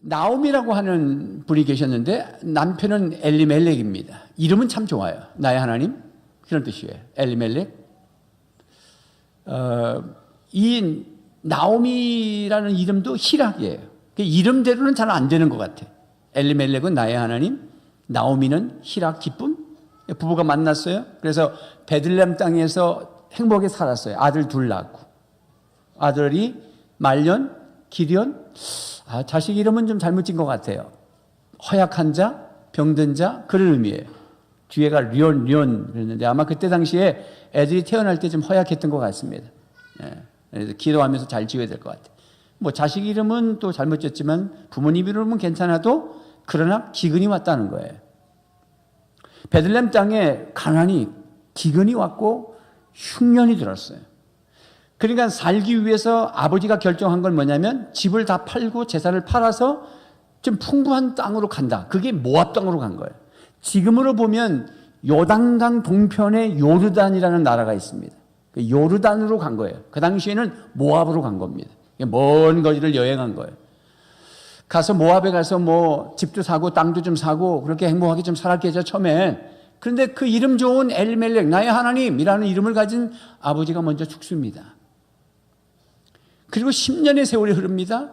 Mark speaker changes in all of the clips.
Speaker 1: 나오미라고 하는 분이 계셨는데 남편은 엘리멜렉입니다. 이름은 참 좋아요. 나의 하나님 그런 뜻이에요. 엘리멜렉. 이 나오미라는 이름도 희락이에요. 이름대로는 잘 안 되는 것 같아. 엘리멜렉은 나의 하나님, 나오미는 희락, 기쁨. 부부가 만났어요. 그래서 베들레헴 땅에서 행복하게 살았어요. 아들 둘 낳고. 아들이 말년, 기디온. 자식 이름은 좀 잘못 진 것 같아요. 허약한 자, 병든 자, 그런 의미예요. 뒤에가 리온 그랬는데 아마 그때 당시에 애들이 태어날 때 좀 허약했던 것 같습니다. 그래서 기도하면서 잘 지어야 될 것 같아요. 뭐 자식 이름은 또 잘못 졌지만 부모님 이름은 괜찮아도 그러나 기근이 왔다는 거예요. 베들레헴 땅에 가난이 기근이 왔고 흉년이 들었어요. 그러니까 살기 위해서 아버지가 결정한 건 뭐냐면 집을 다 팔고 재산을 팔아서 좀 풍부한 땅으로 간다. 그게 모압 땅으로 간 거예요. 지금으로 보면 요단강 동편에 요르단이라는 나라가 있습니다. 요르단으로 간 거예요. 그 당시에는 모압으로 간 겁니다. 먼 거리를 여행한 거예요. 가서 모압에 가서 뭐 집도 사고 땅도 좀 사고 그렇게 행복하게 좀 살았겠죠, 처음엔. 그런데 그 이름 좋은 엘리멜렉, 나의 하나님이라는 이름을 가진 아버지가 먼저 죽습니다. 그리고 10년의 세월이 흐릅니다.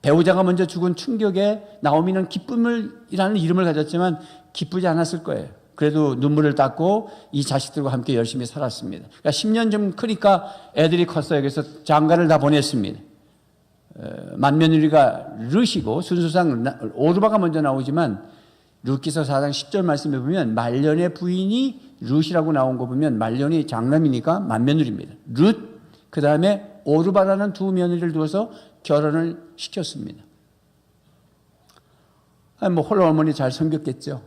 Speaker 1: 배우자가 먼저 죽은 충격에 나오미는 기쁨이라는 이름을 가졌지만 기쁘지 않았을 거예요. 그래도 눈물을 닦고 이 자식들과 함께 열심히 살았습니다. 그러니까 10년 좀 크니까 애들이 컸어요. 그래서 장가를 다 보냈습니다. 맏며느리가 룻이고 순서상 오르바가 먼저 나오지만 룻기서 4장 10절 말씀에 보면 말년의 부인이 룻이라고 나온 거 보면 말년이 장남이니까 맏며느리입니다. 룻, 그 다음에 오르바라는 두 며느리를 두어서 결혼을 시켰습니다. 뭐 홀로 어머니 잘 섬겼겠죠.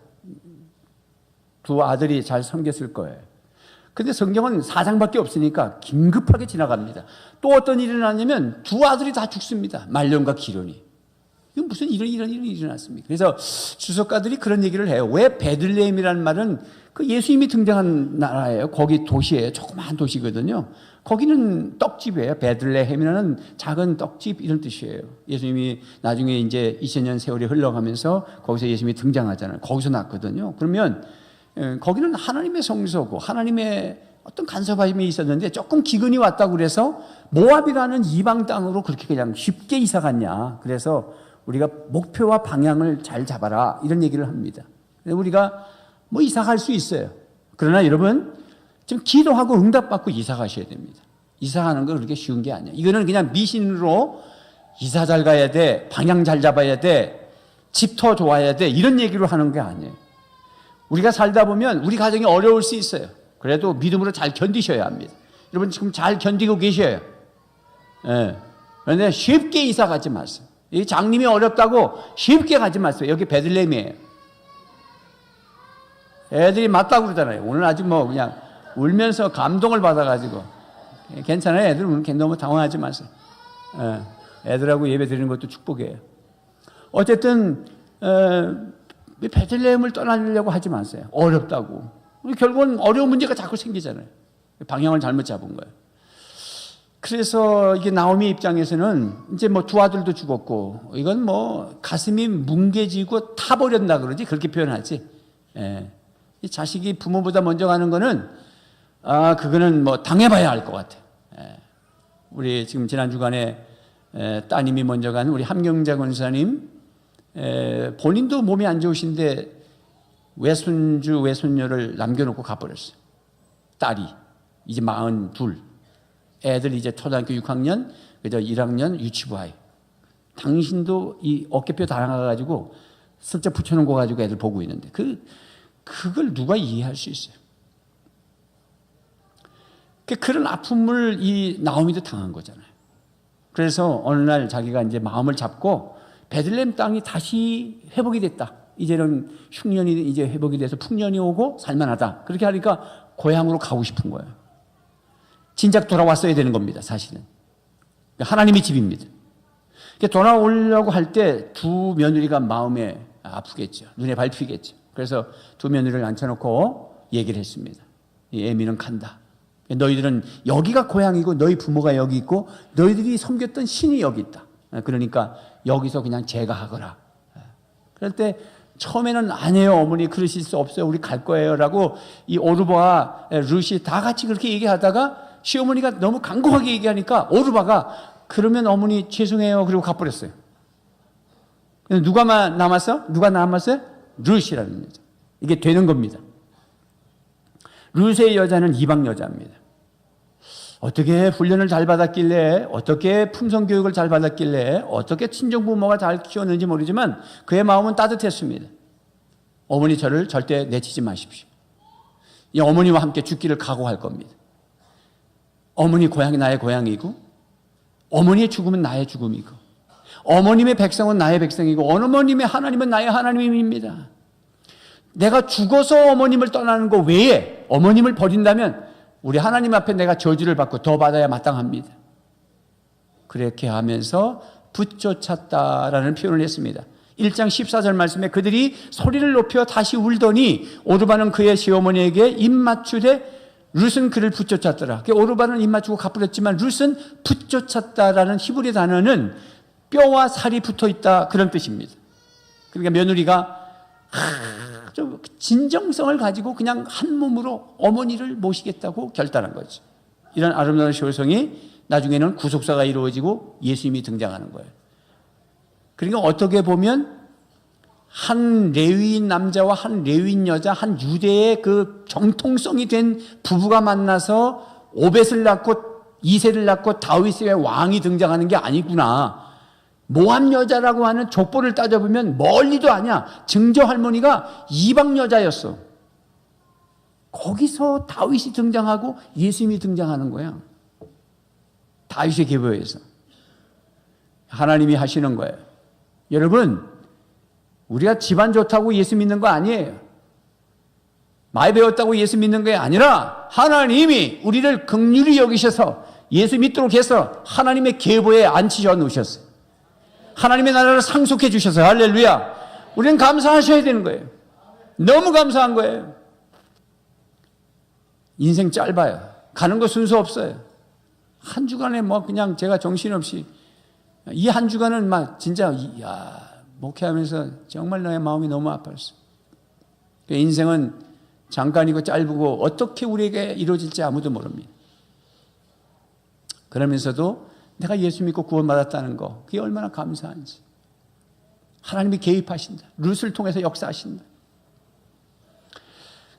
Speaker 1: 두 아들이 잘 섬겼을 거예요. 근데 성경은 4장밖에 없으니까 긴급하게 지나갑니다. 또 어떤 일이 일어났냐면 두 아들이 다 죽습니다. 말년과 기련이. 이건 무슨 이런 일이 일어났습니까? 그래서 주석가들이 그런 얘기를 해요. 왜 베들레헴이라는 말은 그 예수님이 등장한 나라예요. 거기 도시예요. 조그마한 도시거든요. 거기는 떡집이에요. 베들레헴이라는 작은 떡집 이런 뜻이에요. 예수님이 나중에 이제 2000년 세월이 흘러가면서 거기서 예수님이 등장하잖아요. 거기서 났거든요. 그러면 거기는 하나님의 성소고 하나님의 어떤 간섭함이 있었는데 조금 기근이 왔다고 그래서 모압이라는 이방 땅으로 그렇게 그냥 쉽게 이사 갔냐. 그래서 우리가 목표와 방향을 잘 잡아라 이런 얘기를 합니다. 우리가 뭐 이사 갈 수 있어요. 그러나 여러분 좀 기도하고 응답받고 이사 가셔야 됩니다. 이사하는 건 그렇게 쉬운 게 아니에요. 이거는 그냥 미신으로 이사 잘 가야 돼, 방향 잘 잡아야 돼, 집터 좋아야 돼 이런 얘기로 하는 게 아니에요. 우리가 살다 보면 우리 가정이 어려울 수 있어요. 그래도 믿음으로 잘 견디셔야 합니다. 여러분 지금 잘 견디고 계셔요. 그런데 쉽게 이사 가지 마세요. 이 장님이 어렵다고 쉽게 가지 마세요. 여기 베들레헴이에요. 애들이 맞다고 그러잖아요. 오늘 아주 뭐 그냥 울면서 감동을 받아가지고 괜찮아요. 애들은 너무 당황하지 마세요. 애들하고 예배 드리는 것도 축복이에요. 어쨌든 베들레헴을 떠나려고 하지 마세요. 어렵다고. 결국은 어려운 문제가 자꾸 생기잖아요. 방향을 잘못 잡은 거예요. 그래서 이게 나오미 입장에서는 이제 뭐 두 아들도 죽었고 이건 뭐 가슴이 뭉개지고 타버렸나 그러지 그렇게 표현하지. 이 자식이 부모보다 먼저 가는 거는 그거는 뭐 당해봐야 할 것 같아요. 우리 지금 지난 주간에 따님이 먼저 간 우리 함경자 권사님 본인도 몸이 안 좋으신데 외손주 외손녀를 남겨놓고 가버렸어요. 딸이 이제 42 애들 이제 초등학교 6학년 그저 1학년 유치부 아이. 당신도 이 어깨뼈 다 나가가지고 슬쩍 붙여놓은 거 가지고 애들 보고 있는데 그걸 누가 이해할 수 있어요? 그런 아픔을 이 나오미도 당한 거잖아요. 그래서 어느 날 자기가 이제 마음을 잡고 베들레헴 땅이 다시 회복이 됐다. 이제는 흉년이 이제 회복이 돼서 풍년이 오고 살만하다. 그렇게 하니까 고향으로 가고 싶은 거예요. 진작 돌아왔어야 되는 겁니다, 사실은. 하나님의 집입니다. 돌아오려고 할 때 두 며느리가 마음에 아프겠죠. 눈에 밟히겠죠. 그래서 두 며느리를 앉혀놓고 얘기를 했습니다. 이 애미는 간다. 너희들은 여기가 고향이고 너희 부모가 여기 있고 너희들이 섬겼던 신이 여기 있다. 그러니까 여기서 그냥 제가 하거라. 그럴 때 처음에는 아니에요, 어머니 그러실 수 없어요, 우리 갈 거예요 라고 이 오르바와 룻이 다 같이 그렇게 얘기하다가 시어머니가 너무 강곡하게 얘기하니까 오르바가 그러면 어머니 죄송해요 그리고 가버렸어요. 누가 남았어? 누가 남았어요? 룻이라는 여자. 이게 되는 겁니다. 룻의 여자는 이방 여자입니다. 어떻게 훈련을 잘 받았길래, 어떻게 품성교육을 잘 받았길래, 어떻게 친정부모가 잘 키웠는지 모르지만 그의 마음은 따뜻했습니다. 어머니 저를 절대 내치지 마십시오. 이 어머니와 함께 죽기를 각오할 겁니다. 어머니 고향이 나의 고향이고, 어머니의 죽음은 나의 죽음이고, 어머님의 백성은 나의 백성이고, 어머님의 하나님은 나의 하나님입니다. 내가 죽어서 어머님을 떠나는 것 외에 어머님을 버린다면 우리 하나님 앞에 내가 저주를 받고 더 받아야 마땅합니다. 그렇게 하면서 붙쫓았다라는 표현을 했습니다. 1장 14절 말씀에 그들이 소리를 높여 다시 울더니 오르바는 그의 시어머니에게 입맞추되 룻은 그를 붙쫓았더라. 오르바는 입맞추고 가버렸지만 룻은 붙쫓았다라는 히브리 단어는 뼈와 살이 붙어있다 그런 뜻입니다. 그러니까 며느리가 좀 진정성을 가지고 그냥 한 몸으로 어머니를 모시겠다고 결단한 거죠. 이런 아름다운 효성이 나중에는 구속사가 이루어지고 예수님이 등장하는 거예요. 그러니까 어떻게 보면 한 레위인 남자와 한 레위인 여자, 한 유대의 그 정통성이 된 부부가 만나서 오벳을 낳고 이새를 낳고 다윗의 왕이 등장하는 게 아니구나. 모함 여자라고 하는 족보를 따져보면 멀리도 아니야. 증조 할머니가 이방 여자였어. 거기서 다윗이 등장하고 예수님이 등장하는 거야. 다윗의 계보에서. 하나님이 하시는 거예요. 여러분, 우리가 집안 좋다고 예수 믿는 거 아니에요. 많이 배웠다고 예수 믿는 게 아니라 하나님이 우리를 긍휼히 여기셔서 예수 믿도록 해서 하나님의 계보에 앉히셔 놓으셨어요. 하나님의 나라를 상속해 주셔서 할렐루야. 우리는 감사하셔야 되는 거예요. 너무 감사한 거예요. 인생 짧아요. 가는 거 순서 없어요. 한 주간에 뭐 그냥 제가 정신없이 이 한 주간은 막 진짜 목회하면서 정말 나의 마음이 너무 아팠어. 인생은 잠깐이고 짧고 어떻게 우리에게 이루어질지 아무도 모릅니다. 그러면서도 내가 예수 믿고 구원받았다는 거, 그게 얼마나 감사한지. 하나님이 개입하신다. 룻을 통해서 역사하신다.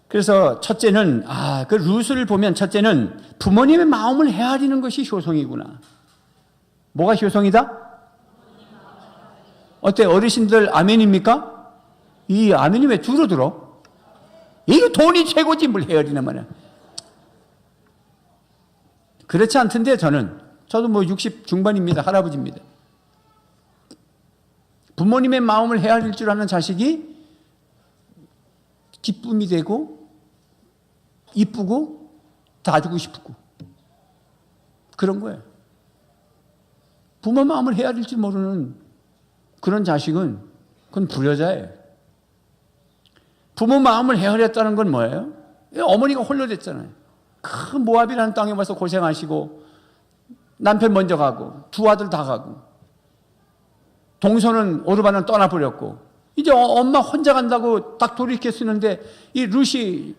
Speaker 1: 그래서 첫째는 그 룻을 보면 첫째는 부모님의 마음을 헤아리는 것이 효성이구나. 뭐가 효성이다? 어때? 어르신들 아멘입니까? 이 아멘이 왜 줄어들어? 이게 돈이 최고지 뭘 헤아리는 말이야. 그렇지 않던데 저도 뭐 60 중반입니다. 할아버지입니다. 부모님의 마음을 헤아릴 줄 아는 자식이 기쁨이 되고 이쁘고 다 주고 싶고 그런 거예요. 부모 마음을 헤아릴 줄 모르는 그런 자식은 그건 불효자예요. 부모 마음을 헤아렸다는 건 뭐예요? 어머니가 홀로 됐잖아요. 큰 모압이라는 땅에 와서 고생하시고 남편 먼저 가고 두 아들 다 가고 동서는 오르바는 떠나버렸고 이제 엄마 혼자 간다고 딱 돌이켜 쓰는데 이 룻이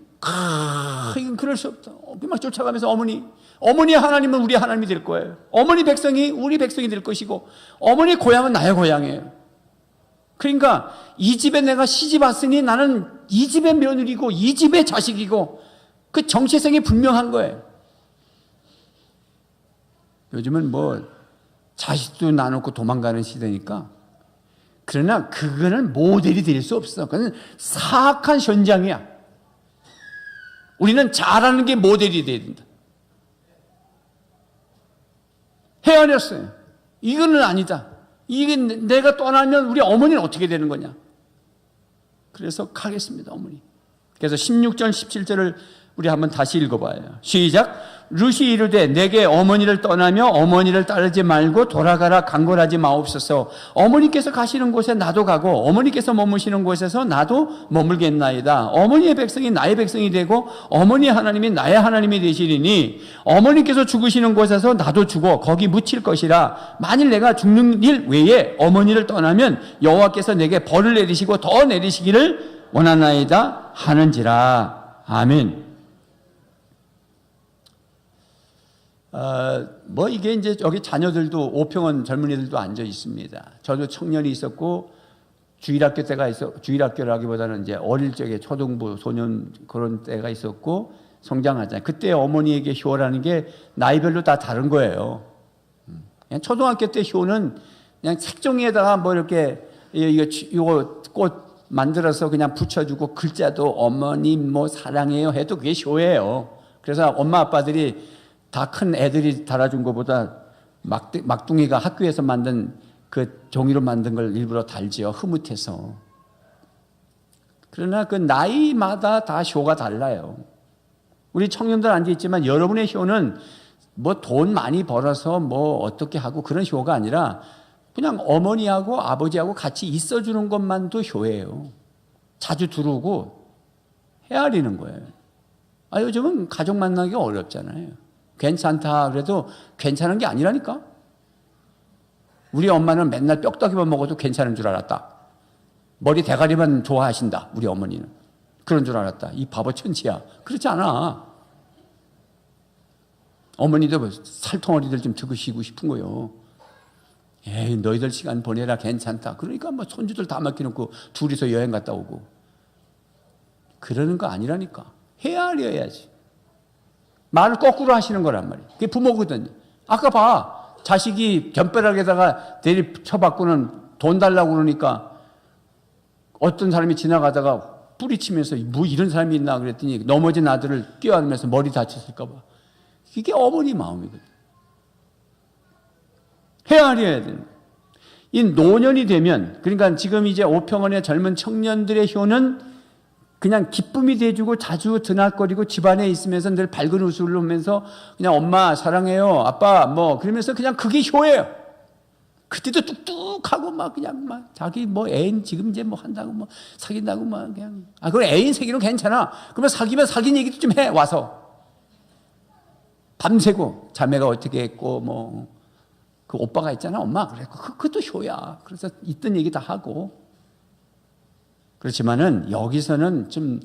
Speaker 1: 이건 그럴 수 없다. 막 쫓아가면서 어머니 하나님은 우리 하나님이 될 거예요. 어머니 백성이 우리 백성이 될 것이고 어머니 고향은 나의 고향이에요. 그러니까 이 집에 내가 시집 왔으니 나는 이 집의 며느리고 이 집의 자식이고 그 정체성이 분명한 거예요. 요즘은 뭐 자식도 나놓고 도망가는 시대니까. 그러나 그거는 모델이 될 수 없어. 그건 사악한 현장이야. 우리는 잘하는 게 모델이 돼야 된다. 헤아렸어요. 이거는 아니다. 이게 내가 떠나면 우리 어머니는 어떻게 되는 거냐. 그래서 가겠습니다, 어머니. 그래서 16절, 17절을 우리 한번 다시 읽어봐요. 시작. 룻이 이르되 내게 어머니를 떠나며 어머니를 따르지 말고 돌아가라 강권하지 마옵소서. 어머니께서 가시는 곳에 나도 가고 어머니께서 머무시는 곳에서 나도 머물겠나이다. 어머니의 백성이 나의 백성이 되고 어머니의 하나님이 나의 하나님이 되시리니 어머니께서 죽으시는 곳에서 나도 죽어 거기 묻힐 것이라. 만일 내가 죽는 일 외에 어머니를 떠나면 여호와께서 내게 벌을 내리시고 더 내리시기를 원하나이다 하는지라. 아멘. 뭐 이게 이제 여기 자녀들도 오평원 젊은이들도 앉아 있습니다. 저도 청년이 있었고 주일학교 때가 주일학교라기보다는 이제 어릴 적에 초등부 소년 그런 때가 있었고 성장하잖아요. 그때 어머니에게 효라는 게 나이별로 다 다른 거예요. 그냥 초등학교 때 효는 그냥 색종이에다가 뭐 이렇게 이거 꽃 만들어서 그냥 붙여주고 글자도 어머님 뭐 사랑해요 해도 그게 효예요. 그래서 엄마 아빠들이 다 큰 애들이 달아준 것보다 막둥이가 학교에서 만든 그 종이로 만든 걸 일부러 달지요. 흐뭇해서. 그러나 그 나이마다 다 효가 달라요. 우리 청년들 앉아있지만 여러분의 효는 뭐 돈 많이 벌어서 뭐 어떻게 하고 그런 효가 아니라 그냥 어머니하고 아버지하고 같이 있어주는 것만도 효예요. 자주 들어오고 헤아리는 거예요. 요즘은 가족 만나기가 어렵잖아요. 괜찮다 그래도 괜찮은 게 아니라니까. 우리 엄마는 맨날 뼈다귀만 먹어도 괜찮은 줄 알았다. 머리 대가리만 좋아하신다. 우리 어머니는. 그런 줄 알았다. 이 바보 천치야. 그렇지 않아. 어머니도 살덩어리들 좀 드시고 싶은 거요. 에이 너희들 시간 보내라 괜찮다. 그러니까 뭐 손주들 다 맡겨놓고 둘이서 여행 갔다 오고. 그러는 거 아니라니까. 헤아려야지. 말을 거꾸로 하시는 거란 말이에요. 그게 부모거든요. 아까 봐. 자식이 견벼락에다가 대리 쳐받고는 돈 달라고 그러니까 어떤 사람이 지나가다가 뿌리치면서 뭐 이런 사람이 있나 그랬더니 넘어진 아들을 껴안으면서 머리 다쳤을까 봐. 이게 어머니 마음이거든요. 헤아려야 되는 거예요. 이 노년이 되면 그러니까 지금 이제 오평원의 젊은 청년들의 효는 그냥 기쁨이 돼주고 자주 드나거리고 집안에 있으면서 늘 밝은 웃음을 하면서 그냥 엄마 사랑해요 아빠 뭐 그러면서 그냥 그게 효예요. 그때도 뚝뚝하고 막 그냥 막 자기 뭐 애인 지금 이제 뭐 한다고 뭐 사귄다고 막 그냥 그럼 애인 사귀는 괜찮아. 그러면 사귀면 사귄 얘기도 좀 해 와서 밤새고 자매가 어떻게 했고 뭐 그 오빠가 있잖아 엄마 그래 그것도 효야. 그래서 있던 얘기 다 하고. 그렇지만은 여기서는 좀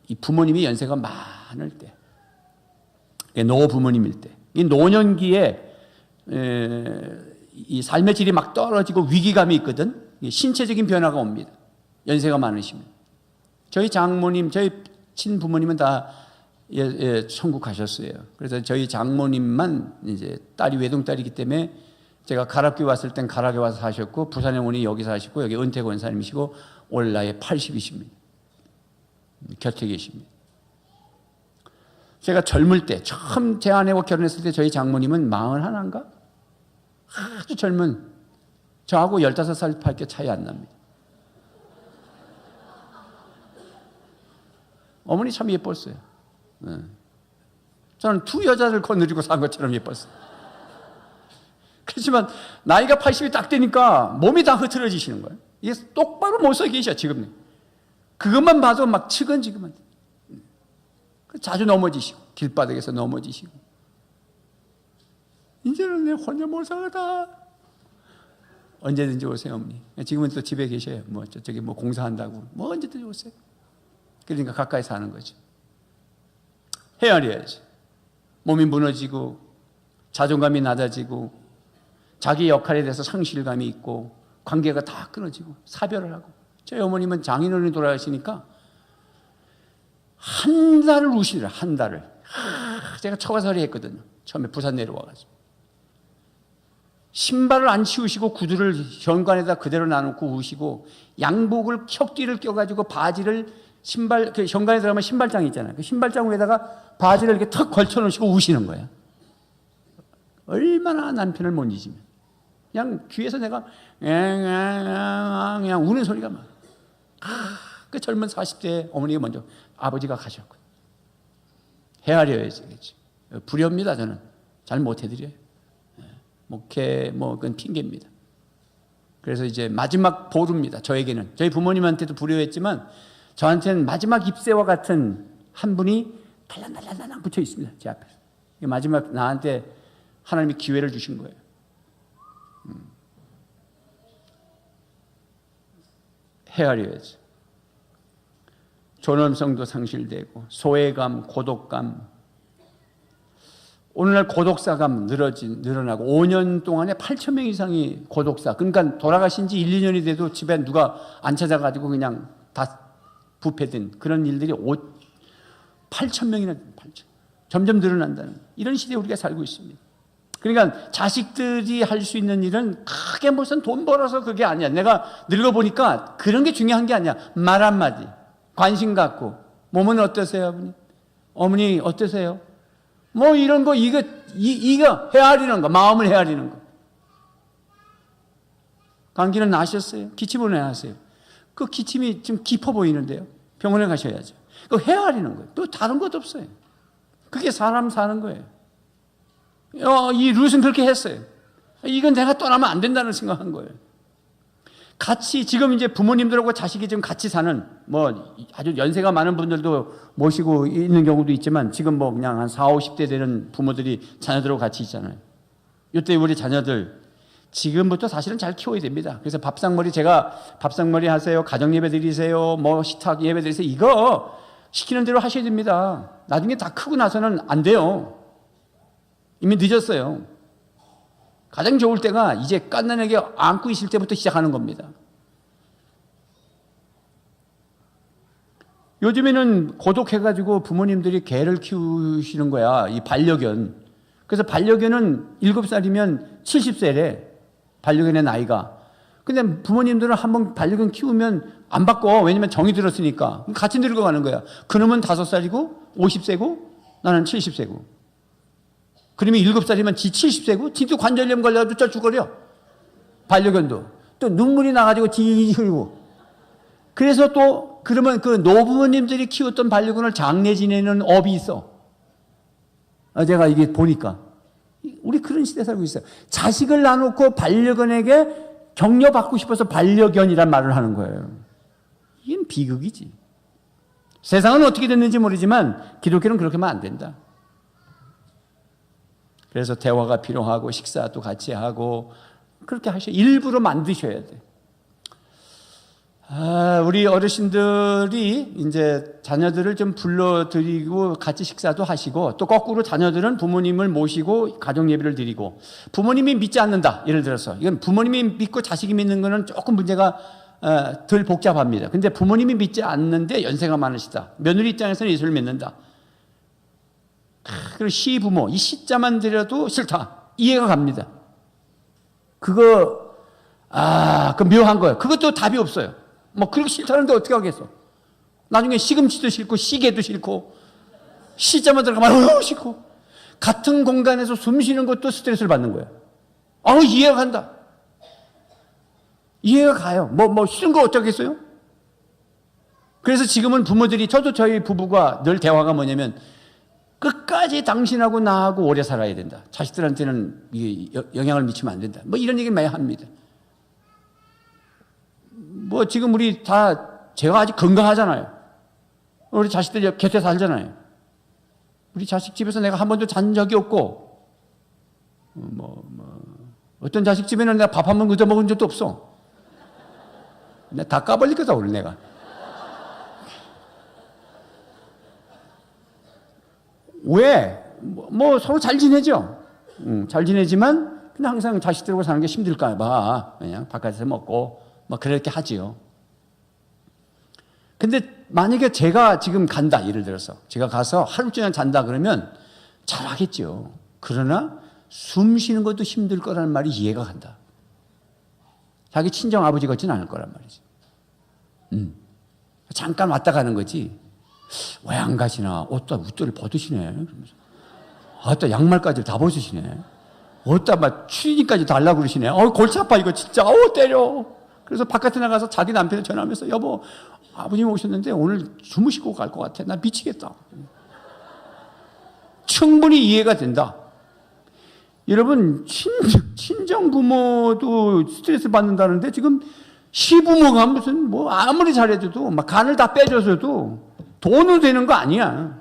Speaker 1: 이 부모님이 연세가 많을 때, 노부모님일 때, 이 노년기에 이 삶의 질이 막 떨어지고 위기감이 있거든. 신체적인 변화가 옵니다. 연세가 많으시면. 저희 장모님, 저희 친부모님은 다 천국 가셨어요. 그래서 저희 장모님만 이제 딸이 외동딸이기 때문에 제가 가락교 왔을 땐 가락에 와서 사셨고 부산에 오니 여기 사시고 여기 은퇴 권사님이시고 올 나이 80이십니다. 곁에 계십니다. 제가 젊을 때 처음 제 아내와 결혼했을 때 저희 장모님은 41인가? 아주 젊은 저하고 15살밖에 차이 안 납니다. 어머니 참 예뻤어요. 저는 두 여자를 거느리고 산 것처럼 예뻤어요. 그렇지만 나이가 80이 딱 되니까 몸이 다 흐트러지시는 거예요. 이게 똑바로 못 서 계셔 지금. 그것만 봐도 막 측은지근한. 자주 넘어지시고 길바닥에서 넘어지시고. 이제는 내 혼자 못 살다. 언제든지 오세요 어머니. 지금은 또 집에 계셔요. 뭐 저쪽에 뭐 공사한다고. 뭐 언제든지 오세요. 그러니까 가까이 사는 거죠. 헤아려야지. 몸이 무너지고 자존감이 낮아지고 자기 역할에 대해서 상실감이 있고 관계가 다 끊어지고 사별을 하고. 저희 어머님은 장인어른이 돌아가시니까 한 달을 우시더라. 한 달을. 제가 처가살이 했거든요. 처음에 부산 내려와가지고. 신발을 안 치우시고 구두를 현관에다 그대로 놔놓고 우시고 양복을 혁띠를 껴가지고 바지를 신발 그 현관에 들어가면 신발장 있잖아요. 그 신발장 위에다가 바지를 이렇게 턱 걸쳐놓으시고 우시는 거예요. 얼마나 남편을 못 잊으면. 그냥 귀에서 내가 그냥 우는 소리가 막. 그 젊은 40대 어머니가 먼저 아버지가 가셨거든요. 헤아려야지. 불효입니다. 저는 잘 못해드려요. 목회 그건 핑계입니다. 그래서 이제 마지막 보루입니다. 저에게는 저희 부모님한테도 불효했지만 저한테는 마지막 ip새와 같은 한 분이 달랑달랑 붙여 있습니다. 제 앞에서. 마지막 나한테 하나님이 기회를 주신 거예요. 헤아려야지. 존엄성도 상실되고 소외감, 고독감. 오늘날 고독사감 늘어나고 5년 동안에 8천 명 이상이 고독사. 그러니까 돌아가신 지 1, 2년이 돼도 집에 누가 안 찾아가지고 그냥 다 부패된 그런 일들이 8천 명이나 8천. 점점 늘어난다는 이런 시대에 우리가 살고 있습니다. 그러니까 자식들이 할 수 있는 일은 크게 무슨 돈 벌어서 그게 아니야. 내가 늙어보니까 그런 게 중요한 게 아니야. 말 한마디, 관심 갖고. 몸은 어떠세요, 어머니? 어머니 어떠세요? 이런 거, 이거 헤아리는 거, 마음을 헤아리는 거. 감기는 나셨어요? 기침을 왜 하세요? 그 기침이 좀 깊어 보이는데요. 병원에 가셔야죠. 그 헤아리는 거예요. 또 다른 것도 없어요. 그게 사람 사는 거예요. 이 룻은 그렇게 했어요. 이건 내가 떠나면 안 된다는 생각한 거예요. 같이 지금 이제 부모님들하고 자식이 지금 같이 사는 아주 연세가 많은 분들도 모시고 있는 경우도 있지만 지금 그냥 한 40, 50대 되는 부모들이 자녀들하고 같이 있잖아요. 이때 우리 자녀들 지금부터 사실은 잘 키워야 됩니다. 그래서 제가 밥상머리 하세요, 가정 예배 드리세요, 식탁 예배 드리세요, 이거 시키는 대로 하셔야 됩니다. 나중에 다 크고 나서는 안 돼요. 이미 늦었어요. 가장 좋을 때가 이제 갓난아기 안고 있을 때부터 시작하는 겁니다. 요즘에는 고독해가지고 부모님들이 개를 키우시는 거야. 이 반려견. 그래서 반려견은 7살이면 70세래. 반려견의 나이가. 근데 부모님들은 한번 반려견 키우면 안 바꿔. 왜냐면 정이 들었으니까. 같이 늙어가는 거야. 그놈은 5살이고 50세고 나는 70세고. 그러면 7살이면 지 70세고 지도 관절염 걸려가지고 쩔쭉거려. 반려견도. 또 눈물이 나가지고 지 흘고. 그래서 또 그러면 그 노부모님들이 키웠던 반려견을 장례 지내는 업이 있어. 제가 이게 보니까. 우리 그런 시대에 살고 있어요. 자식을 놔놓고 반려견에게 격려받고 싶어서 반려견이란 말을 하는 거예요. 이건 비극이지. 세상은 어떻게 됐는지 모르지만 기독교는 그렇게 하면 안 된다. 그래서 대화가 필요하고 식사도 같이 하고 그렇게 일부러 만드셔야 돼. 우리 어르신들이 이제 자녀들을 좀 불러드리고 같이 식사도 하시고 또 거꾸로 자녀들은 부모님을 모시고 가정 예배를 드리고 부모님이 믿지 않는다. 예를 들어서 이건 부모님이 믿고 자식이 믿는 거는 조금 문제가 덜 복잡합니다. 근데 부모님이 믿지 않는데 연세가 많으시다. 며느리 입장에서는 예수를 믿는다. 그리고 시부모, 이 시자만 들여도 싫다. 이해가 갑니다. 그거 묘한 거예요. 그것도 답이 없어요. 그렇게 싫다는데 어떻게 하겠어? 나중에 시금치도 싫고, 시계도 싫고, 시자만 들어가면, 싫고. 같은 공간에서 숨 쉬는 것도 스트레스를 받는 거예요. 이해가 간다. 이해가 가요. 싫은 거 어쩌겠어요? 그래서 지금은 부모들이, 저희 부부가 늘 대화가 뭐냐면, 끝까지 당신하고 나하고 오래 살아야 된다. 자식들한테는 영향을 미치면 안 된다. 이런 얘기를 많이 합니다. 지금 우리 제가 아직 건강하잖아요. 우리 자식들 곁에 살잖아요. 우리 자식 집에서 내가 한 번도 잔 적이 없고, 어떤 자식 집에는 내가 밥 한 번 얻어 먹은 적도 없어. 내가 다 까발릴 거다, 오늘 내가. 왜? 서로 잘 지내죠. 잘 지내지만 근데 항상 자식들하고 사는 게 힘들까 봐 그냥 바깥에서 먹고 그렇게 하지요. 근데 만약에 제가 지금 간다, 예를 들어서 제가 가서 하루 종일 잔다 그러면 잘하겠죠. 그러나 숨 쉬는 것도 힘들 거라는 말이 이해가 간다. 자기 친정 아버지 같지는 않을 거란 말이지. 잠깐 왔다 가는 거지. 왜 안 가시나? 옷도를 벗으시네. 그러면서. 양말까지 다 벗으시네. 추리닝까지 달라고 그러시네. 골치 아파, 이거 진짜. 때려. 그래서 바깥에 나가서 자기 남편을 전화하면서, 여보, 아버님 오셨는데 오늘 주무시고 갈 것 같아. 나 미치겠다. 충분히 이해가 된다. 여러분, 친정 부모도 스트레스 받는다는데 지금 시부모가 무슨 뭐 아무리 잘해줘도 막 간을 다 빼줘서도 돈으로 되는 거 아니야.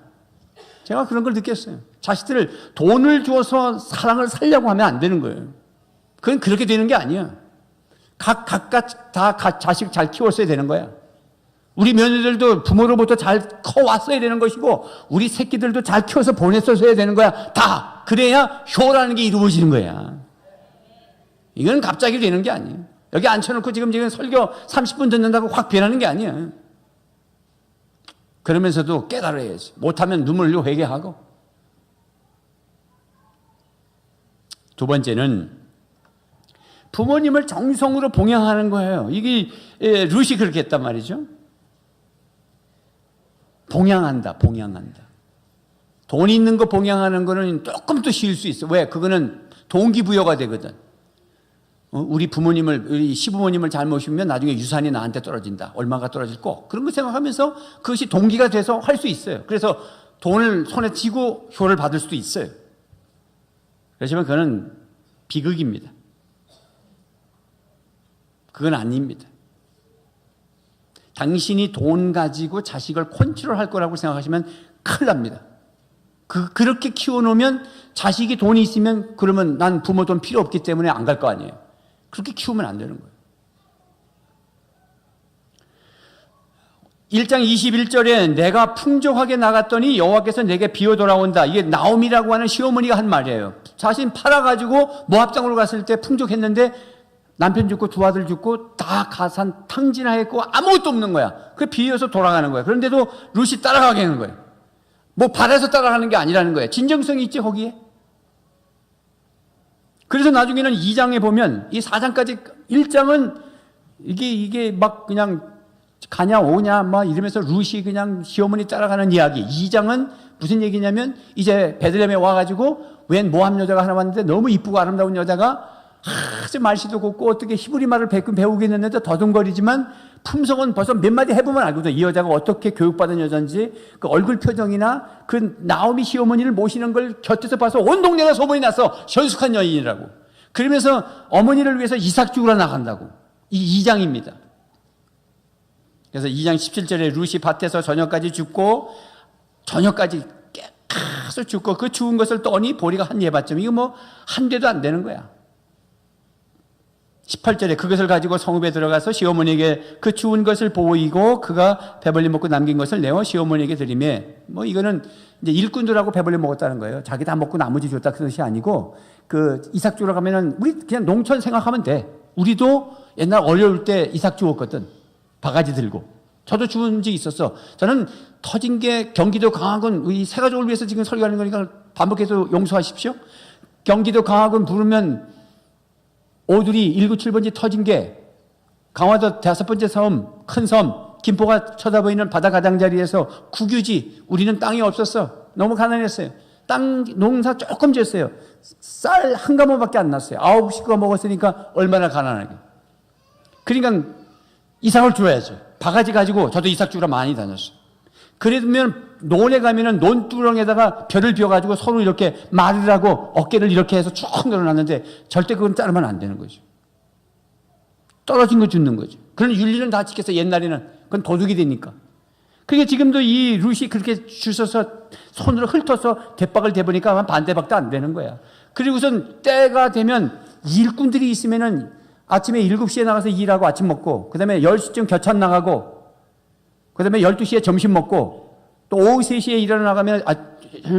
Speaker 1: 제가 그런 걸 느꼈어요. 자식들을 돈을 줘서 사랑을 살려고 하면 안 되는 거예요. 그건 그렇게 되는 게 아니야. 각각 다 자식 잘 키웠어야 되는 거야. 우리 며느리들도 부모로부터 잘 커왔어야 되는 것이고 우리 새끼들도 잘 키워서 보냈었어야 되는 거야. 다 그래야 효라는 게 이루어지는 거야. 이건 갑자기 되는 게 아니에요. 여기 앉혀놓고 지금 설교 30분 듣는다고 확 변하는 게 아니야. 그러면서도 깨달아야지. 못하면 눈물 흘리고 회개하고. 두 번째는 부모님을 정성으로 봉양하는 거예요. 이게 룻이 그렇게 했단 말이죠. 봉양한다. 돈 있는 거 봉양하는 거는 조금 더 쉬울 수 있어. 왜? 그거는 동기부여가 되거든. 우리 부모님을, 우리 시부모님을 잘 모시면 나중에 유산이 나한테 떨어진다. 얼마가 떨어질 거. 그런 거 생각하면서 그것이 동기가 돼서 할 수 있어요. 그래서 돈을 손에 쥐고 효를 받을 수도 있어요. 그렇지만 그거는 비극입니다. 그건 아닙니다. 당신이 돈 가지고 자식을 컨트롤할 거라고 생각하시면 큰일 납니다. 그렇게 키워놓으면 자식이 돈이 있으면 그러면 난 부모 돈 필요 없기 때문에 안 갈 거 아니에요. 그렇게 키우면 안 되는 거예요. 1장 21절에 내가 풍족하게 나갔더니 여호와께서 내게 비어 돌아온다. 이게 나오미라고 하는 시어머니가 한 말이에요. 자신 팔아가지고 모압 땅으로 갔을 때 풍족했는데 남편 죽고 두 아들 죽고 다 가산 탕진하였고 아무것도 없는 거야. 그 비어서 돌아가는 거야. 그런데도 룻이 따라가게 하는 거예요. 뭐 바래서 따라가는 게 아니라는 거예요. 진정성이 있지 거기에. 그래서 나중에는 2장에 보면 이 4장까지 1장은 이게 막 그냥 가냐 오냐 막 이러면서 룻이 그냥 시어머니 따라가는 이야기. 2장은 무슨 얘기냐면 이제 베들레헴에 와가지고 웬 모함 여자가 하나 왔는데 너무 이쁘고 아름다운 여자가 아주 말씨도 곱고 어떻게 히브리 말을 배우겠는데 더듬거리지만 품성은 벌써 몇 마디 해보면 알거든. 이 여자가 어떻게 교육받은 여자인지 그 얼굴 표정이나 그 나오미 시어머니를 모시는 걸 곁에서 봐서 온 동네가 소문이 나서 현숙한 여인이라고. 그러면서 어머니를 위해서 이삭 죽으러 나간다고. 이 2장입니다. 그래서 2장 17절에 룻이 밭에서 저녁까지 죽고 저녁까지 깨끗이 죽고 그 죽은 것을 떠니 보리가 한 예밭쯤. 이거 뭐 한 대도 안 되는 거야. 18절에 그것을 가지고 성읍에 들어가서 시어머니에게 그 추운 것을 보이고 그가 배불리 먹고 남긴 것을 내어 시어머니에게 드리매. 뭐 이거는 이제 일꾼들하고 배불리 먹었다는 거예요. 자기 다 먹고 나머지 줬다 그 뜻이 아니고 그 이삭 주러 가면은 우리 그냥 농촌 생각하면 돼. 우리도 옛날 어려울 때 이삭 주웠거든. 바가지 들고. 저도 주운 적이 있었어. 저는 터진 게 경기도 강화군 우리 새가족을 위해서 지금 설교하는 거니까 반복해서 용서하십시오. 경기도 강화군 부르면 오두리 197번지 터진 게 강화도 5번째 섬, 큰 섬, 김포가 쳐다보이는 바다 가장자리에서 국유지. 우리는 땅이 없었어. 너무 가난했어요. 땅 농사 조금 지었어요. 쌀 한 가마밖에 안 났어요. 9식구가 먹었으니까 얼마나 가난하게. 그러니까 이삭을 줘야죠. 바가지 가지고 저도 이삭 주러 많이 다녔어요. 그러면 논에 가면은 논두렁에다가 벼를 비워가지고 서로 이렇게 말을 하고 어깨를 이렇게 해서 쭉 늘어놨는데 절대 그건 자르면 안 되는 거죠. 떨어진 거 줍는 거죠. 그런 윤리는 다 지켜서 옛날에는 그건 도둑이 되니까. 그게 지금도 이 룻이 그렇게 주셔서 손으로 훑어서 대박을 대보니까 반대박도 안 되는 거야. 그리고선 때가 되면 일꾼들이 있으면은 아침에 7시에 나가서 일하고 아침 먹고 그 다음에 10시쯤 겨천 나가고 그 다음에 12시에 점심 먹고 또 오후 3시에 일하러 나가면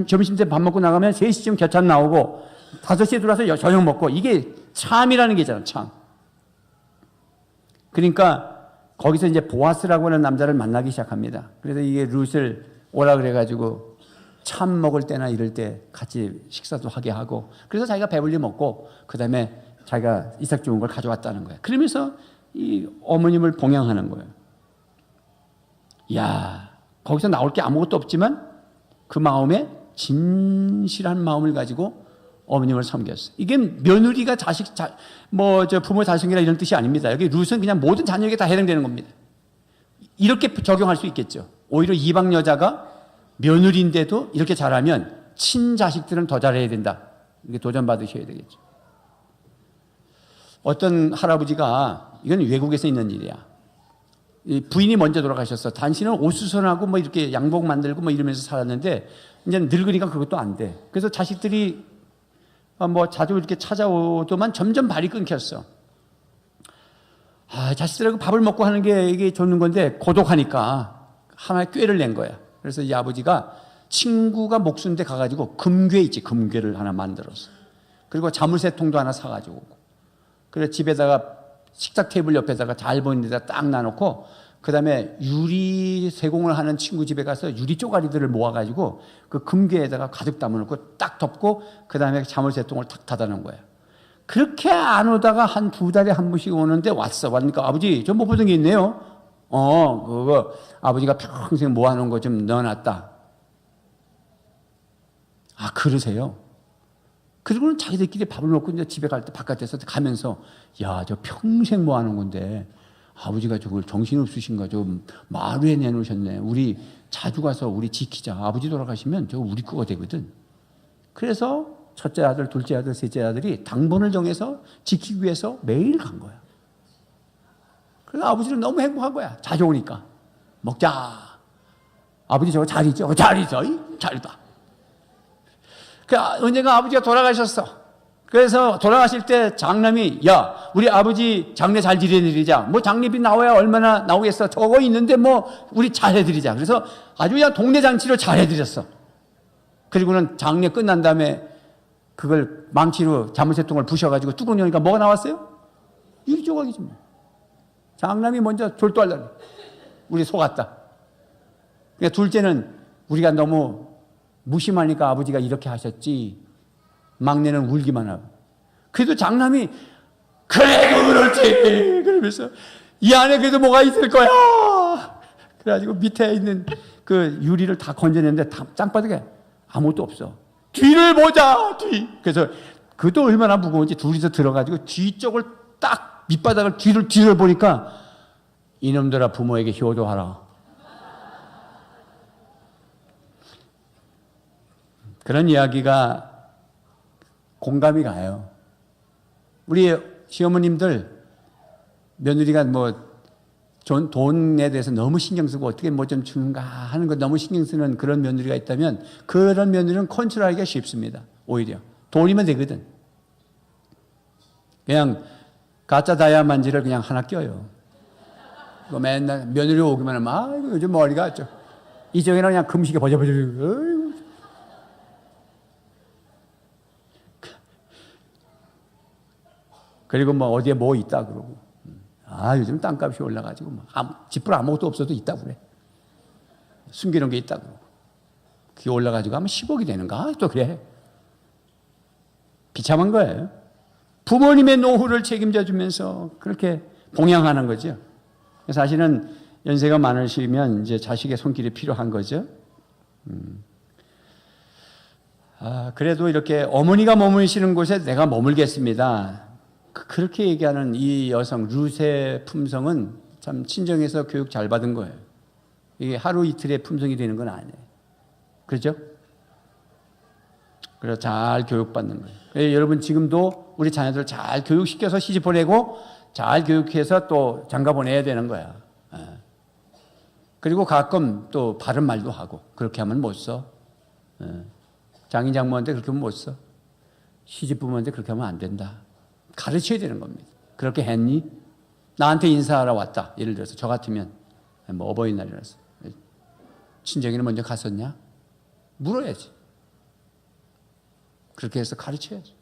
Speaker 1: 점심때 밥 먹고 나가면 3시쯤 겨천 나오고 5시에 들어와서 저녁 먹고 이게 참이라는 게 있잖아. 참. 그러니까 거기서 이제 보아스라고 하는 남자를 만나기 시작합니다. 그래서 이게 룻을 오라 그래가지고 참 먹을 때나 이럴 때 같이 식사도 하게 하고 그래서 자기가 배불리 먹고 그 다음에 자기가 이삭 좋은 걸 가져왔다는 거예요. 그러면서 이 어머님을 봉양하는 거예요. 야, 거기서 나올 게 아무것도 없지만 그 마음에 진실한 마음을 가지고 어머님을 섬겼어요. 이게 며느리가 부모 자식이라 이런 뜻이 아닙니다. 여기 룻은 그냥 모든 자녀에게 다 해당되는 겁니다. 이렇게 적용할 수 있겠죠. 오히려 이방 여자가 며느리인데도 이렇게 잘하면 친자식들은 더 잘해야 된다. 이게 도전받으셔야 되겠죠. 어떤 할아버지가, 이건 외국에서 있는 일이야. 부인이 먼저 돌아가셨어. 당신은 옷수선하고 뭐 이렇게 양복 만들고 뭐 이러면서 살았는데 이제 늙으니까 그것도 안 돼. 그래서 자식들이 뭐 자주 이렇게 찾아오더만 점점 발이 끊겼어. 자식들하고 밥을 먹고 하는 게 이게 좋는 건데 고독하니까 하나의 꾀를 낸 거야. 그래서 이 아버지가 친구가 목수인데 가가지고 금괴 있지, 금괴를 하나 만들었어. 그리고 자물쇠통도 하나 사가지고 오고. 그래서 집에다가 식탁 테이블 옆에다가 잘 보이는 데다 딱 놔놓고, 그 다음에 유리 세공을 하는 친구 집에 가서 유리 쪼가리들을 모아가지고 그 금괴에다가 가득 담아놓고 딱 덮고, 그 다음에 자물쇠통을 탁 닫아놓은 거야. 그렇게 안 오다가 한 2달에 한 번씩 오는데 왔어. 왔으니까 아버지, 저 못 보던 게 있네요. 그거 아버지가 평생 모아놓은 거 좀 넣어놨다. 그러세요? 그리고는 자기들끼리 밥을 먹고 이제 집에 갈 때 바깥에서 가면서, 야, 저 평생 모아놓은 건데 아버지가 저걸 정신없으신가 좀 마루에 내놓으셨네. 우리 자주 가서 우리 지키자. 아버지 돌아가시면 저거 우리 거가 되거든. 그래서 첫째 아들, 둘째 아들, 셋째 아들이 당번을 정해서 지키기 위해서 매일 간 거야. 그래서 아버지는 너무 행복한 거야. 자주 오니까. 먹자. 아버지 저거 잘 있죠? 잘 있어. 잘 있다. 언젠가 아버지가 돌아가셨어. 그래서 돌아가실 때 장남이, 야, 우리 아버지 장례 잘 지내드리자. 뭐 장례비 나와야 얼마나 나오겠어. 저거 있는데 뭐 우리 잘 해드리자. 그래서 아주 그냥 동네 잔치로 잘 해드렸어. 그리고는 장례 끝난 다음에 그걸 망치로 자물쇠통을 부셔가지고 뚜껑 여니까 뭐가 나왔어요? 유리 조각이지 뭐. 장남이 먼저 졸도하려니. 우리 속았다. 그러니까 둘째는 우리가 너무 무심하니까 아버지가 이렇게 하셨지. 막내는 울기만 하고. 그래도 장남이, 그래, 그렇지. 그러면서 이 안에 그래도 뭐가 있을 거야. 그래가지고 밑에 있는 그 유리를 다 건져냈는데 땅바닥에 아무것도 없어. 뒤를 보자, 뒤. 그래서 그것도 얼마나 무거운지 둘이서 들어가지고 뒤쪽을 딱 밑바닥을 뒤를 보니까, 이놈들아 부모에게 효도하라. 그런 이야기가 공감이 가요. 우리 시어머님들 며느리가 뭐 돈에 대해서 너무 신경 쓰고 어떻게 뭐 좀 주는가 하는 거 너무 신경 쓰는 그런 며느리가 있다면, 그런 며느리는 컨트롤하기가 쉽습니다. 오히려 돈이면 되거든. 그냥 가짜 다이아만지를 그냥 하나 껴요. 그 맨날 며느리 오기만 하면, 아이고 요즘 머리가 좀 이쪽에는 그냥 금식에 버져버져. 그리고 뭐 어디에 뭐 있다 그러고, 요즘 땅값이 올라가지고 뭐 집불 아무것도 없어도 있다고 그래. 숨기는 게 있다고 그러고. 그게 올라가지고 하면 10억이 되는가? 또 그래. 비참한 거예요. 부모님의 노후를 책임져 주면서 그렇게 봉양하는 거죠. 사실은 연세가 많으시면 이제 자식의 손길이 필요한 거죠. 그래도 이렇게 어머니가 머무시는 곳에 내가 머물겠습니다. 그렇게 얘기하는 이 여성 룻의 품성은 참 친정에서 교육 잘 받은 거예요. 이게 하루 이틀의 품성이 되는 건 아니에요. 그렇죠? 그래서 잘 교육받는 거예요. 여러분 지금도 우리 자녀들 잘 교육시켜서 시집 보내고 잘 교육해서 또 장가 보내야 되는 거야. 그리고 가끔 또 바른 말도 하고. 그렇게 하면 못 써. 장인 장모한테 그렇게 하면 못 써. 시집 부모한테 그렇게 하면 안 된다. 가르쳐야 되는 겁니다. 그렇게 했니? 나한테 인사하러 왔다. 예를 들어서 저 같으면 뭐 어버이날이라서 친정에는 먼저 갔었냐? 물어야지. 그렇게 해서 가르쳐야지.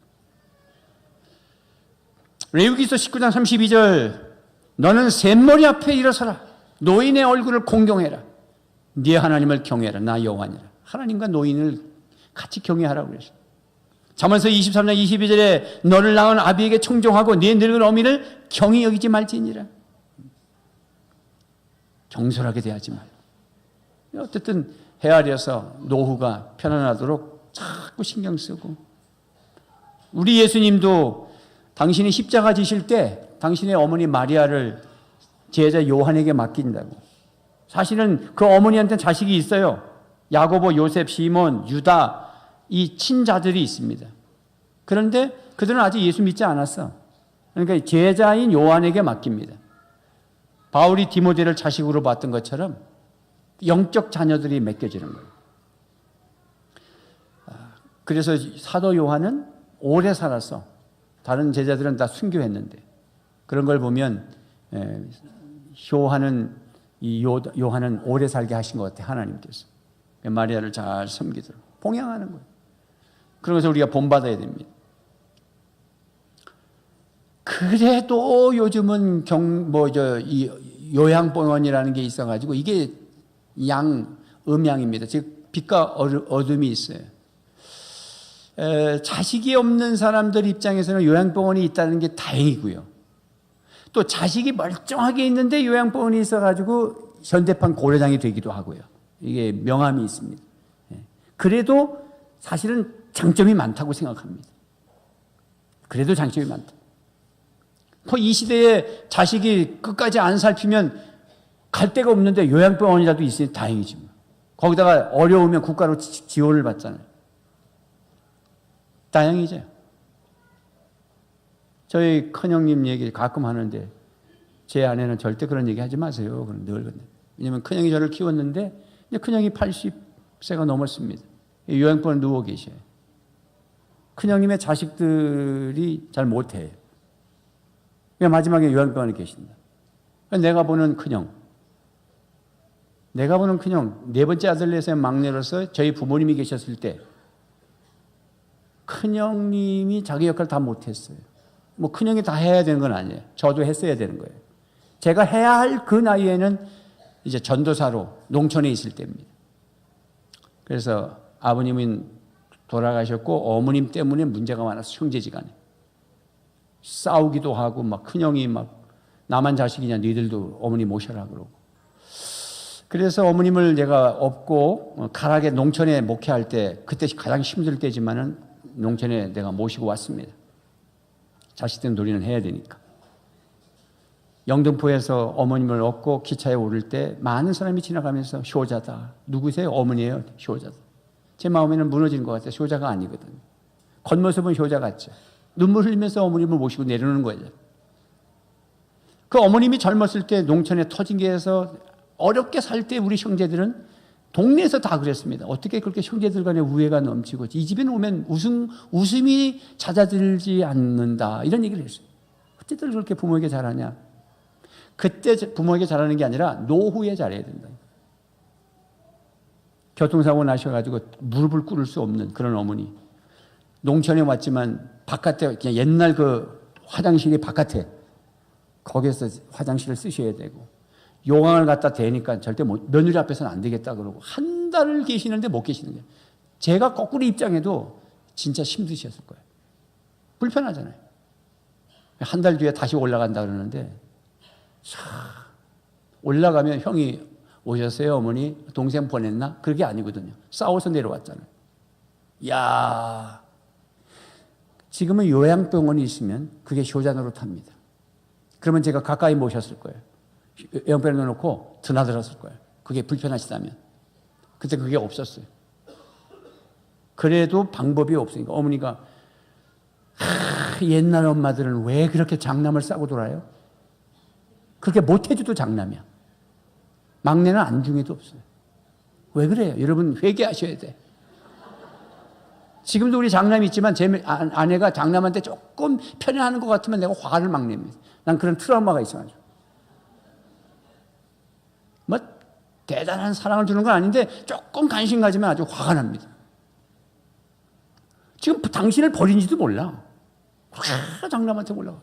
Speaker 1: 레위기서 19장 32절, 너는 샘머리 앞에 일어서라. 노인의 얼굴을 공경해라. 네 하나님을 경외하라. 나 여호와니라. 하나님과 노인을 같이 경외하라고 그랬어요. 잠언서 23장 22절에 너를 낳은 아비에게 청종하고 네 늙은 어미를 경히 여기지 말지니라. 경솔하게 대하지 말고. 어쨌든 헤아려서 노후가 편안하도록 자꾸 신경 쓰고. 우리 예수님도 당신이 십자가 지실 때 당신의 어머니 마리아를 제자 요한에게 맡긴다고. 사실은 그 어머니한테는 자식이 있어요. 야고보, 요셉, 시몬, 유다, 이 친자들이 있습니다. 그런데 그들은 아직 예수 믿지 않았어. 그러니까 제자인 요한에게 맡깁니다. 바울이 디모데를 자식으로 봤던 것처럼 영적 자녀들이 맡겨지는 거예요. 그래서 사도 요한은 오래 살았어. 다른 제자들은 다 순교했는데 그런 걸 보면 요한은 오래 살게 하신 것 같아, 하나님께서. 마리아를 잘 섬기도록 봉양하는 거예요. 그러면서 우리가 본받아야 됩니다. 그래도 요즘은 요양병원이라는 게 있어가지고 이게 음양입니다. 즉 빛과 어둠이 있어요. 자식이 없는 사람들 입장에서는 요양병원이 있다는 게 다행이고요. 또 자식이 멀쩡하게 있는데 요양병원이 있어가지고 현대판 고려장이 되기도 하고요. 이게 명함이 있습니다. 그래도 사실은 장점이 많다고 생각합니다. 그래도 장점이 많다. 이 시대에 자식이 끝까지 안 살피면 갈 데가 없는데 요양병원이라도 있으니 다행이지. 거기다가 어려우면 국가로 지원을 받잖아요. 다행이죠. 저희 큰형님 얘기 가끔 하는데 제 아내는 절대 그런 얘기 하지 마세요. 늘. 왜냐하면 큰형이 저를 키웠는데 이제 큰형이 80세가 넘었습니다. 요양병원에 누워 계셔요. 큰형님의 자식들이 잘 못해요. 마지막에 요양병원에 계신다. 내가 보는 큰형, 네 번째 아들내서 막내로서 저희 부모님이 계셨을 때 큰형님이 자기 역할을 다 못했어요. 큰형이 다 해야 되는 건 아니에요. 저도 했어야 되는 거예요. 제가 해야 할 그 나이에는 이제 전도사로 농촌에 있을 때입니다. 그래서 아버님은 돌아가셨고 어머님 때문에 문제가 많아서 형제지간에 싸우기도 하고 큰형이 나만 자식이냐 너희들도 어머니 모셔라 그러고. 그래서 어머님을 내가 업고 가락에 농촌에 목회할 때 그때 가장 힘들 때지만은 농촌에 내가 모시고 왔습니다. 자식들 놀이는 해야 되니까. 영등포에서 어머님을 업고 기차에 오를 때 많은 사람이 지나가면서 효자다. 누구세요? 어머니예요. 효자다. 제 마음에는 무너지는 것 같아요. 효자가 아니거든요. 겉모습은 효자 같죠. 눈물 흘리면서 어머님을 모시고 내려오는 거예요. 그 어머님이 젊었을 때 농촌에 터진게에서 어렵게 살 때 우리 형제들은 동네에서 다 그랬습니다. 어떻게 그렇게 형제들 간에 우애가 넘치고 이 집에 오면 웃음이 잦아들지 않는다. 이런 얘기를 했어요. 어쨌든 그렇게 부모에게 잘하냐. 그때 부모에게 잘하는 게 아니라 노후에 잘해야 된다. 교통사고 나셔가지고 무릎을 꿇을 수 없는 그런 어머니. 농촌에 왔지만 바깥에 그냥 옛날 그 화장실이 바깥에 거기서 화장실을 쓰셔야 되고 용왕을 갖다 대니까 절대 며느리 앞에서는 안 되겠다 그러고 한 달을 계시는데 못 계시는 거예요. 제가 거꾸로 입장해도 진짜 힘드셨을 거예요. 불편하잖아요. 한 달 뒤에 다시 올라간다 그러는데 올라가면 형이 오셨어요 어머니? 동생 보냈나? 그게 아니거든요. 싸워서 내려왔잖아요. 야, 지금은 요양병원이 있으면 그게 효자 노릇합니다. 그러면 제가 가까이 모셨을 거예요. 요양병원에 넣어놓고 드나들었을 거예요. 그게 불편하시다면. 그때 그게 없었어요. 그래도 방법이 없으니까 어머니가 옛날 엄마들은 왜 그렇게 장남을 싸고 돌아요? 그렇게 못해줘도 장남이야. 막내는 안중에도 없어요. 왜 그래요? 여러분 회개하셔야 돼. 지금도 우리 장남이 있지만 제 아내가 장남한테 조금 편애하는 것 같으면 내가 화를 막 냅니다. 난 그런 트라우마가 있어가지고. 대단한 사랑을 주는 건 아닌데 조금 관심 가지면 아주 화가 납니다. 지금 당신을 버린지도 몰라. 장남한테 올라가.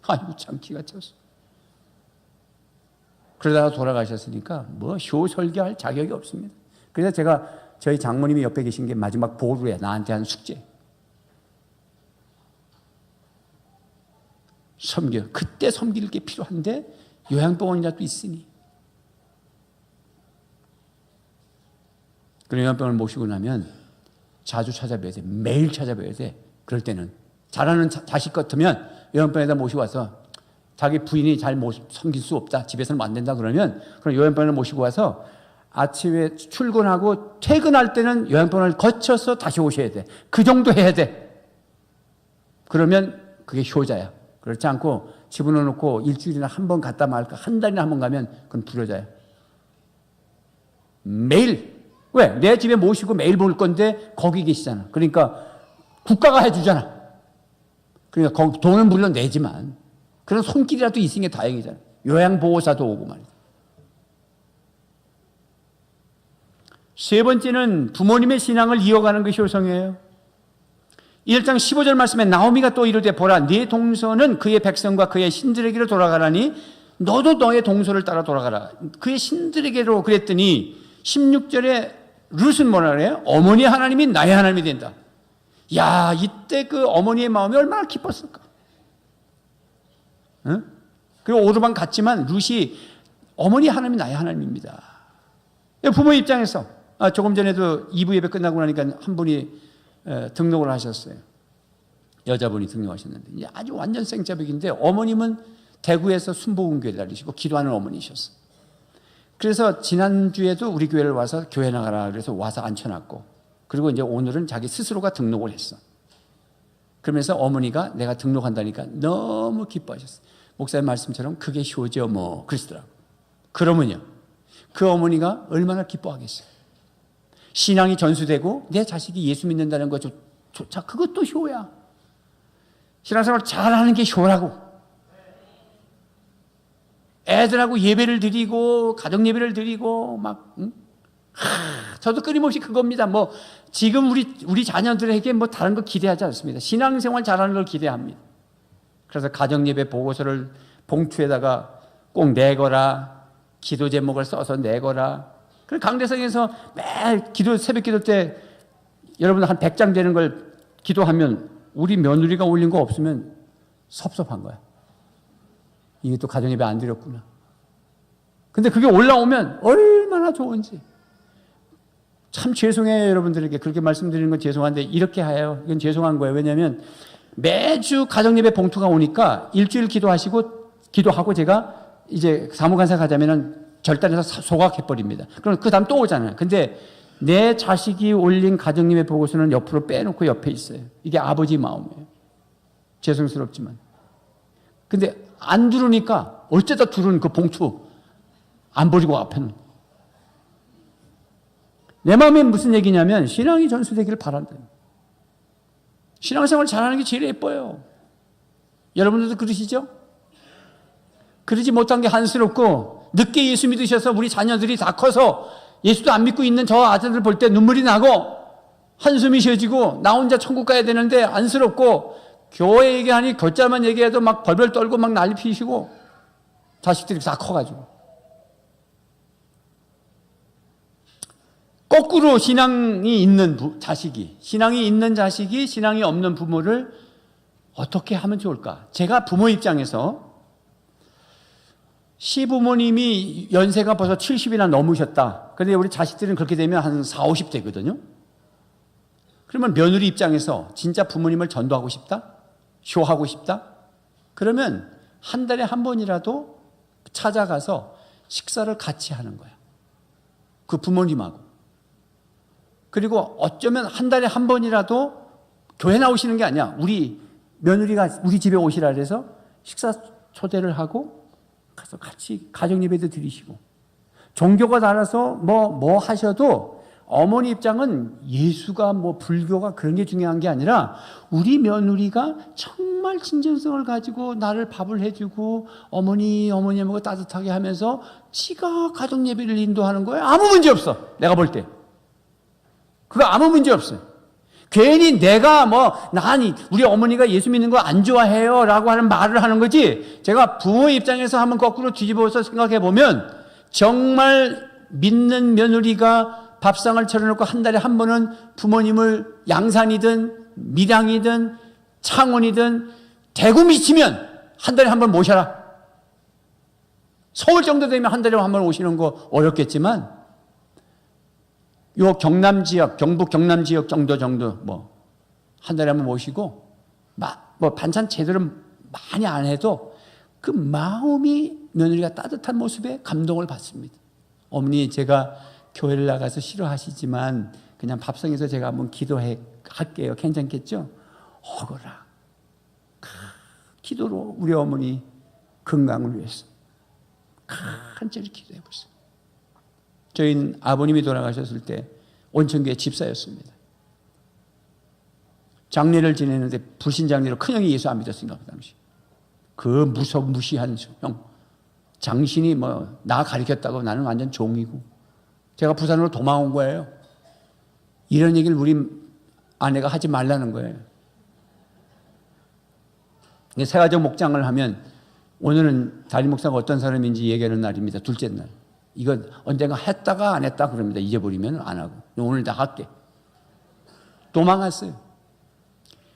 Speaker 1: 아이고 참 기가 찼어. 그러다가 돌아가셨으니까 효 설교할 자격이 없습니다. 그래서 제가 저희 장모님이 옆에 계신 게 마지막 보루에 나한테 한 숙제. 섬겨. 그때 섬길 게 필요한데 요양병원이라도 있으니. 그 요양병원을 모시고 나면 자주 찾아뵈야 돼. 매일 찾아뵈야 돼. 그럴 때는 잘하는 자식 같으면 요양병원에다 모시고 와서 자기 부인이 잘 섬길 수 없다. 집에서는 안 된다 그러면 그럼 요양병원에 모시고 와서 아침에 출근하고 퇴근할 때는 요양병원을 거쳐서 다시 오셔야 돼. 그 정도 해야 돼. 그러면 그게 효자야. 그렇지 않고 집어넣어놓고 일주일이나 한 번 갔다 말까, 한 달이나 한 번 가면 그건 불효자야. 매일. 왜? 내 집에 모시고 매일 볼 건데 거기 계시잖아. 그러니까 국가가 해주잖아. 그러니까 돈은 물론 내지만 그런 손길이라도 있으니 다행이잖아. 요양보호사도 오고 말이야. 세 번째는 부모님의 신앙을 이어가는 것이 효성이에요. 1장 15절 말씀에 나오미가 또 이르되 보라 네 동서는 그의 백성과 그의 신들에게로 돌아가라니 너도 너의 동서를 따라 돌아가라. 그의 신들에게로 그랬더니 16절에 룻은 뭐라 그래요? 어머니 하나님이 나의 하나님이 된다. 야, 이때 그 어머니의 마음이 얼마나 기뻤을까. 응? 그리고 오르반 갔지만 룻이 어머니 하나님이 나의 하나님입니다. 부모 입장에서 조금 전에도 2부 예배 끝나고 나니까 한 분이 등록을 하셨어요. 여자분이 등록하셨는데 이제 아주 완전 생자백인데 어머님은 대구에서 순복음교회 다니시고 기도하는 어머니셨어. 그래서 지난주에도 우리 교회를 와서 교회 나가라 그래서 와서 앉혀놨고 그리고 이제 오늘은 자기 스스로가 등록을 했어. 그러면서 어머니가 내가 등록한다니까 너무 기뻐하셨어. 목사님 말씀처럼 그게 효죠 뭐 그러시더라고. 그러면요 그 어머니가 얼마나 기뻐하겠어요. 신앙이 전수되고 내 자식이 예수 믿는다는 것조차 그것도 효야. 신앙생활 잘하는 게 효라고. 애들하고 예배를 드리고 가정 예배를 드리고 막 저도 끊임없이 그겁니다. 뭐 지금 우리 자녀들에게 뭐 다른 거 기대하지 않습니다. 신앙생활 잘하는 걸 기대합니다. 그래서 가정 예배 보고서를 봉투에다가 꼭 내거라. 기도 제목을 써서 내거라. 그리고 강대성에서 매일 새벽 기도 때 여러분 한 100장 되는 걸 기도하면 우리 며느리가 올린 거 없으면 섭섭한 거야. 이게 또 가정예배 안 드렸구나. 근데 그게 올라오면 얼마나 좋은지. 참 죄송해요, 여러분들에게. 그렇게 말씀드리는 건 죄송한데 이렇게 해요. 이건 죄송한 거예요. 왜냐하면 매주 가정예배 봉투가 오니까 일주일 기도하고 제가 이제 사무관사 가자면은 절단해서 소각해버립니다. 그럼 그 다음 또 오잖아요. 근데 내 자식이 올린 가정예배 보고서는 옆으로 빼놓고 옆에 있어요. 이게 아버지 마음이에요. 죄송스럽지만. 근데 안 두르니까 어쩌다 두른 그 봉투 안 버리고 앞에는. 내 마음에 무슨 얘기냐면 신앙이 전수되기를 바란다. 신앙생활 잘하는 게 제일 예뻐요. 여러분들도 그러시죠? 그러지 못한 게 한스럽고 늦게 예수 믿으셔서 우리 자녀들이 다 커서 예수도 안 믿고 있는 저 아들들 볼 때 눈물이 나고 한숨이 쉬어지고 나 혼자 천국 가야 되는데 안쓰럽고 교회 얘기하니 걷자만 얘기해도 막 벌벌 떨고 막 난리 피시고 자식들이 다 커가지고 거꾸로 신앙이 있는 자식이 신앙이 없는 부모를 어떻게 하면 좋을까? 제가 부모 입장에서 시부모님이 연세가 벌써 70이나 넘으셨다. 그런데 우리 자식들은 그렇게 되면 한 40, 50대거든요. 그러면 며느리 입장에서 진짜 부모님을 전도하고 싶다? 효하고 싶다? 그러면 한 달에 한 번이라도 찾아가서 식사를 같이 하는 거야. 그 부모님하고. 그리고 어쩌면 한 달에 한 번이라도 교회 나오시는 게 아니야. 우리 며느리가 우리 집에 오시라 그래서 식사 초대를 하고 가서 같이 가정 예배도 드리시고 종교가 달라서 뭐 하셔도 어머니 입장은 예수가 뭐 불교가 그런 게 중요한 게 아니라 우리 며느리가 정말 진정성을 가지고 나를 밥을 해주고 어머니하고 따뜻하게 하면서 지가 가정 예배를 인도하는 거예요. 아무 문제 없어. 내가 볼 때. 그거 아무 문제 없어요. 괜히 내가 우리 어머니가 예수 믿는 거 안 좋아해요 라고 하는 말을 하는 거지. 제가 부모 입장에서 한번 거꾸로 뒤집어서 생각해 보면 정말 믿는 며느리가 밥상을 차려놓고 한 달에 한 번은 부모님을 양산이든 밀양이든 창원이든 대구 미치면 한 달에 한 번 모셔라. 서울 정도 되면 한 달에 한 번 오시는 거 어렵겠지만 요 경남 지역, 경북 경남 지역 정도 한 달에 한 번 모시고 반찬 제대로 많이 안 해도 그 마음이 며느리가 따뜻한 모습에 감동을 받습니다. 어머니 제가 교회를 나가서 싫어하시지만 그냥 밥상에서 제가 한번 할게요. 괜찮겠죠? 억울하. 기도로 우리 어머니 건강을 위해서 간절히 기도해 보세요. 저희는 아버님이 돌아가셨을 때 온천교회 집사였습니다. 장례를 지내는데 불신장례로 큰형이 예수 안 믿었으니까 그 당시. 그 무시한 형. 장신이 뭐 나 가리켰다고 나는 완전 종이고. 제가 부산으로 도망온 거예요. 이런 얘기를 우리 아내가 하지 말라는 거예요. 새가족 목장을 하면 오늘은 담임 목사가 어떤 사람인지 얘기하는 날입니다. 둘째 날. 이거 언젠가 했다가 안 했다 그럽니다. 잊어버리면 안 하고. 오늘 다 할게. 도망갔어요.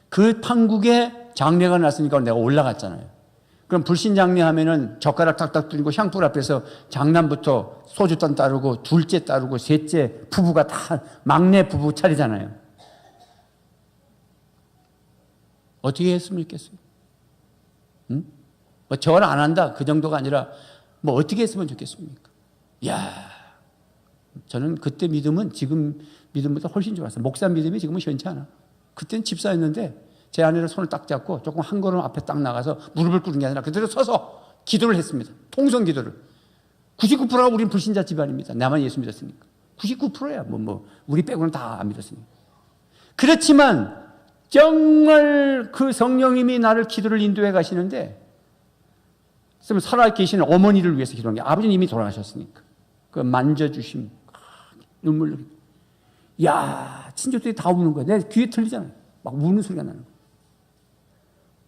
Speaker 1: 그 판국에 장례가 났으니까 내가 올라갔잖아요. 그럼 불신장례 하면은 젓가락 탁탁 들고 향불 앞에서 장남부터 소주잔 따르고 둘째 따르고 셋째 부부가 다 막내 부부 차리잖아요. 어떻게 했으면 좋겠어요? 응? 뭐 저를 안 한다 그 정도가 아니라 뭐 어떻게 했으면 좋겠습니까? 야, 저는 그때 믿음은 지금 믿음보다 훨씬 좋았어요. 목사 믿음이 지금은 시원치 않아. 그때는 집사였는데 제 아내를 손을 딱 잡고 조금 한 걸음 앞에 딱 나가서 무릎을 꿇은 게 아니라 그대로 서서 기도를 했습니다. 통성 기도를. 99%가 우린 불신자 집안입니다. 나만 예수 믿었으니까. 99%야. 우리 빼고는 다 안 믿었으니까. 그렇지만 정말 그 성령님이 나를 기도를 인도해 가시는데 살아계시는 어머니를 위해서 기도한 게 아버지는 이미 돌아가셨으니까. 그 만져주심. 눈물 흘리고. 야, 친족들이 다 우는 거야. 내 귀에 들리잖아요. 막 우는 소리가 나는 거야.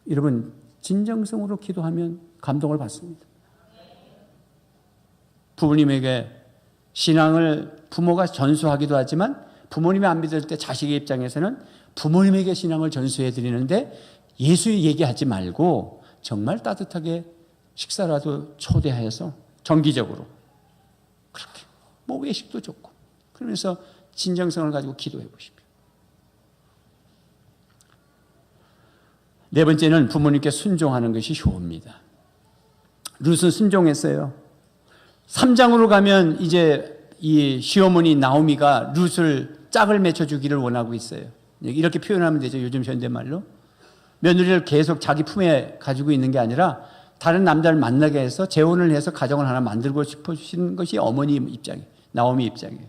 Speaker 1: 여러분, 진정성으로 기도하면 감동을 받습니다. 부모님에게 신앙을 부모가 전수하기도 하지만 부모님이 안 믿을 때 자식의 입장에서는 부모님에게 신앙을 전수해 드리는데 예수 얘기하지 말고 정말 따뜻하게 식사라도 초대하여서 정기적으로 그렇게 외식도 좋고 그러면서 진정성을 가지고 기도해 보십시오. 네 번째는 부모님께 순종하는 것이 효입니다. 룻은 순종했어요. 3장으로 가면 이제 이 시어머니 나오미가 룻을 짝을 맺혀주기를 원하고 있어요. 이렇게 표현하면 되죠. 요즘 현대말로. 며느리를 계속 자기 품에 가지고 있는 게 아니라 다른 남자를 만나게 해서 재혼을 해서 가정을 하나 만들고 싶으신 것이 어머니 입장이에요. 나오미 입장이에요.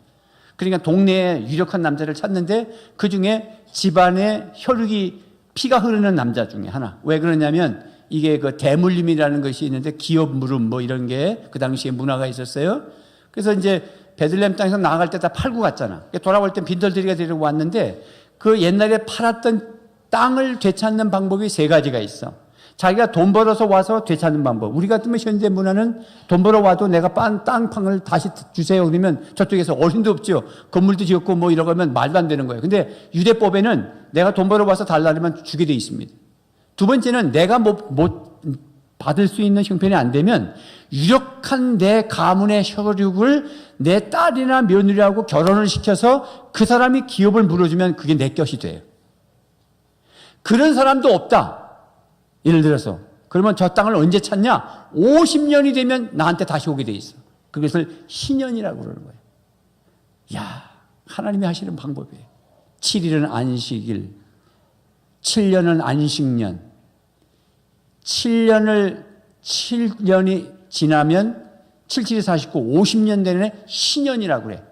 Speaker 1: 그러니까 동네에 유력한 남자를 찾는데 그중에 집안의 혈육이 피가 흐르는 남자 중에 하나. 왜 그러냐면 이게 그 대물림이라는 것이 있는데 기업 물음 이런 게 그 당시에 문화가 있었어요. 그래서 이제 베들레헴 땅에서 나아갈 때 다 팔고 갔잖아. 돌아올 때 빈털터리가 데리고 왔는데 그 옛날에 팔았던 땅을 되찾는 방법이 세 가지가 있어. 자기가 돈 벌어서 와서 되찾는 방법. 우리 같으면 현대 문화는 돈 벌어 와도 내가 땅을 다시 주세요. 그러면 저쪽에서 어린도 없죠. 건물도 지었고 이러면 말도 안 되는 거예요. 근데 유대법에는 내가 돈 벌어 와서 달라면 주게 돼 있습니다. 두 번째는 내가 못 받을 수 있는 형편이 안 되면 유력한 내 가문의 혈육을 내 딸이나 며느리하고 결혼을 시켜서 그 사람이 기업을 물어주면 그게 내 것이 돼요. 그런 사람도 없다. 예를 들어서 그러면 저 땅을 언제 찾냐? 50년이 되면 나한테 다시 오게 돼 있어. 그것을 희년이라고 그러는 거예요. 야, 하나님이 하시는 방법이에요. 7일은 안식일, 7년은 안식년, 7년이 지나면 77이 49, 50년 되는 희년이라고 그래.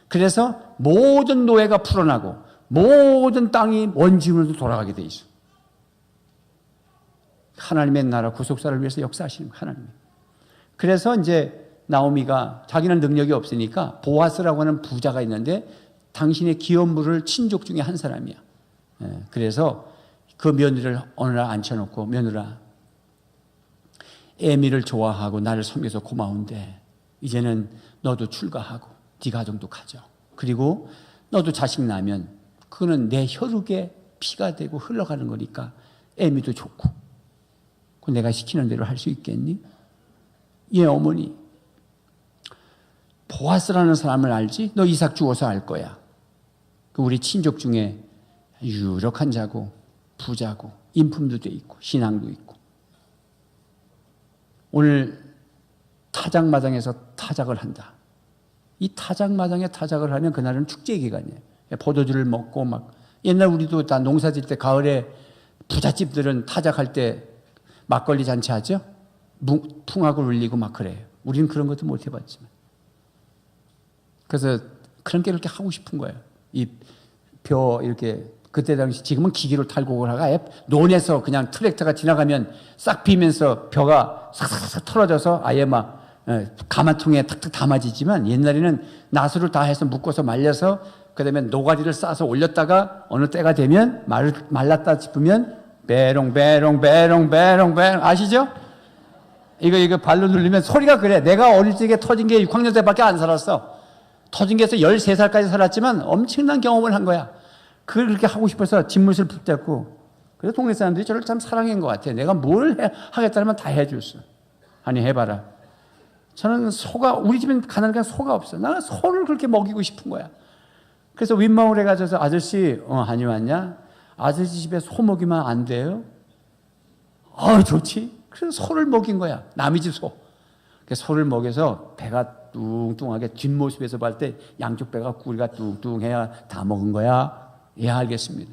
Speaker 1: 그래서 모든 노예가 풀어나고 모든 땅이 원지으로 돌아가게 돼 있어. 하나님의 나라 구속사를 위해서 역사하시는 하나님. 그래서 이제 나오미가 자기는 능력이 없으니까 보아스라고 하는 부자가 있는데 당신의 기업물을 친족 중에 한 사람이야. 그래서 그 며느리를 어느 날 앉혀놓고 며느라 애미를 좋아하고 나를 섬겨서 고마운데 이제는 너도 출가하고 네 가정도 가져. 그리고 너도 자식 나면 그거는 내 혈육의 피가 되고 흘러가는 거니까 애미도 좋고 내가 시키는 대로 할 수 있겠니? 예, 어머니. 보아스라는 사람을 알지? 너 이삭 죽어서 알 거야. 그 우리 친족 중에 유력한 자고 부자고 인품도 돼 있고 신앙도 있고. 오늘 타작마당에서 타작을 한다. 이 타작마당에 타작을 하면 그날은 축제 기간이에요. 포도주를 먹고 막 옛날 우리도 다 농사 질 때 가을에 부잣집들은 타작할 때 막걸리 잔치 하죠. 풍악을 울리고 막 그래요. 우리는 그런 것도 못 해봤지만. 그래서 그런 게 이렇게 하고 싶은 거예요. 이 벼 이렇게 그때 당시 지금은 기계로 탈곡을 하가 논에서 그냥 트랙터가 지나가면 싹 비면서 벼가 싹싹싹 털어져서 아예 막 가마통에 탁탁 담아지지만 옛날에는 나수를 다 해서 묶어서 말려서 그다음에 노가리를 싸서 올렸다가 어느 때가 되면 말랐다 싶으면 배롱 아시죠? 이거 발로 누르면 소리가 그래. 내가 어릴 적에 터진 게 6학년 때밖에 안 살았어. 터진 게 해서 13살까지 살았지만 엄청난 경험을 한 거야. 그걸 그렇게 하고 싶어서 집무실 붙잡고. 그래서 동네 사람들이 저를 참 사랑한 것 같아. 내가 뭘 하겠다면 다 해줬어. 아니 해봐라. 저는 우리 집엔 가난하니까 소가 없어. 나는 소를 그렇게 먹이고 싶은 거야. 그래서 윗마을에 가서 아저씨 다녀왔냐? 아저씨 집에 소 먹이면 안 돼요? 좋지. 그래서 소를 먹인 거야. 남의 집 소. 소를 먹여서 배가 뚱뚱하게 뒷모습에서 봤을 때 양쪽 배가 구리가 뚱뚱해야 다 먹은 거야. 예, 알겠습니다.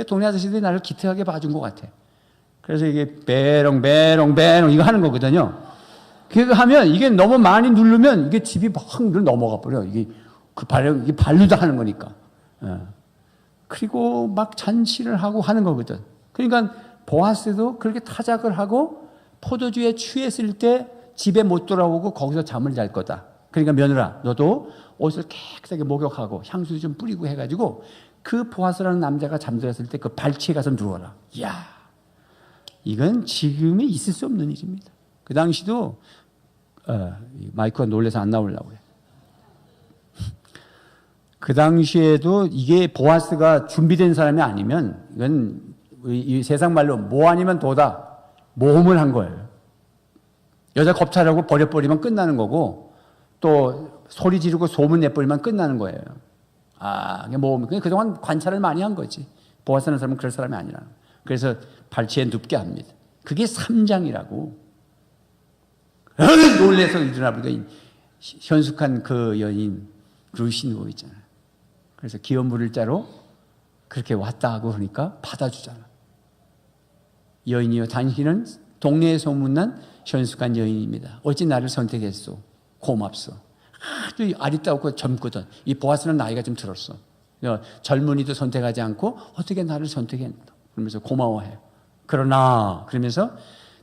Speaker 1: 동네 아저씨들이 나를 기특하게 봐준 것 같아. 그래서 이게 배롱 이거 하는 거거든요. 그거 하면 이게 너무 많이 누르면 이게 집이 막 넘어가 버려. 이게 발로도 하는 거니까. 그리고 막 잔치를 하고 하는 거거든. 그러니까 보아스도 그렇게 타작을 하고 포도주에 취했을 때 집에 못 돌아오고 거기서 잠을 잘 거다. 그러니까 며느라 너도 옷을 깨끗하게 목욕하고 향수 좀 뿌리고 해가지고 그 보아스라는 남자가 잠들었을 때 그 발치에 가서 누워라. 이야, 이건 지금에 있을 수 없는 일입니다. 그 당시도 마이크가 놀라서 안 나오려고 해요. 그 당시에도 이게 보아스가 준비된 사람이 아니면 이건 이 세상 말로 뭐 아니면 도다. 모험을 한 거예요. 여자 겁탈하고 버려버리면 끝나는 거고 또 소리 지르고 소문 내버리면 끝나는 거예요. 이게 모험. 그동안 관찰을 많이 한 거지. 보아스라는 사람은 그럴 사람이 아니라. 그래서 발치에 눕게 합니다. 그게 3장이라고. 놀래서 일어나보니까 현숙한 그 여인 루시 누워 있잖아요. 그래서 기업 물을 자로 그렇게 왔다 하고 그러니까 받아주잖아. 여인이여, 당신은 동네에 소문난 현숙한 여인입니다. 어찌 나를 선택했소? 고맙소. 아주 아리따우고 젊거든. 이 보아스는 나이가 좀 들었어. 젊은이도 선택하지 않고 어떻게 나를 선택했나? 그러면서 고마워해요. 그러면서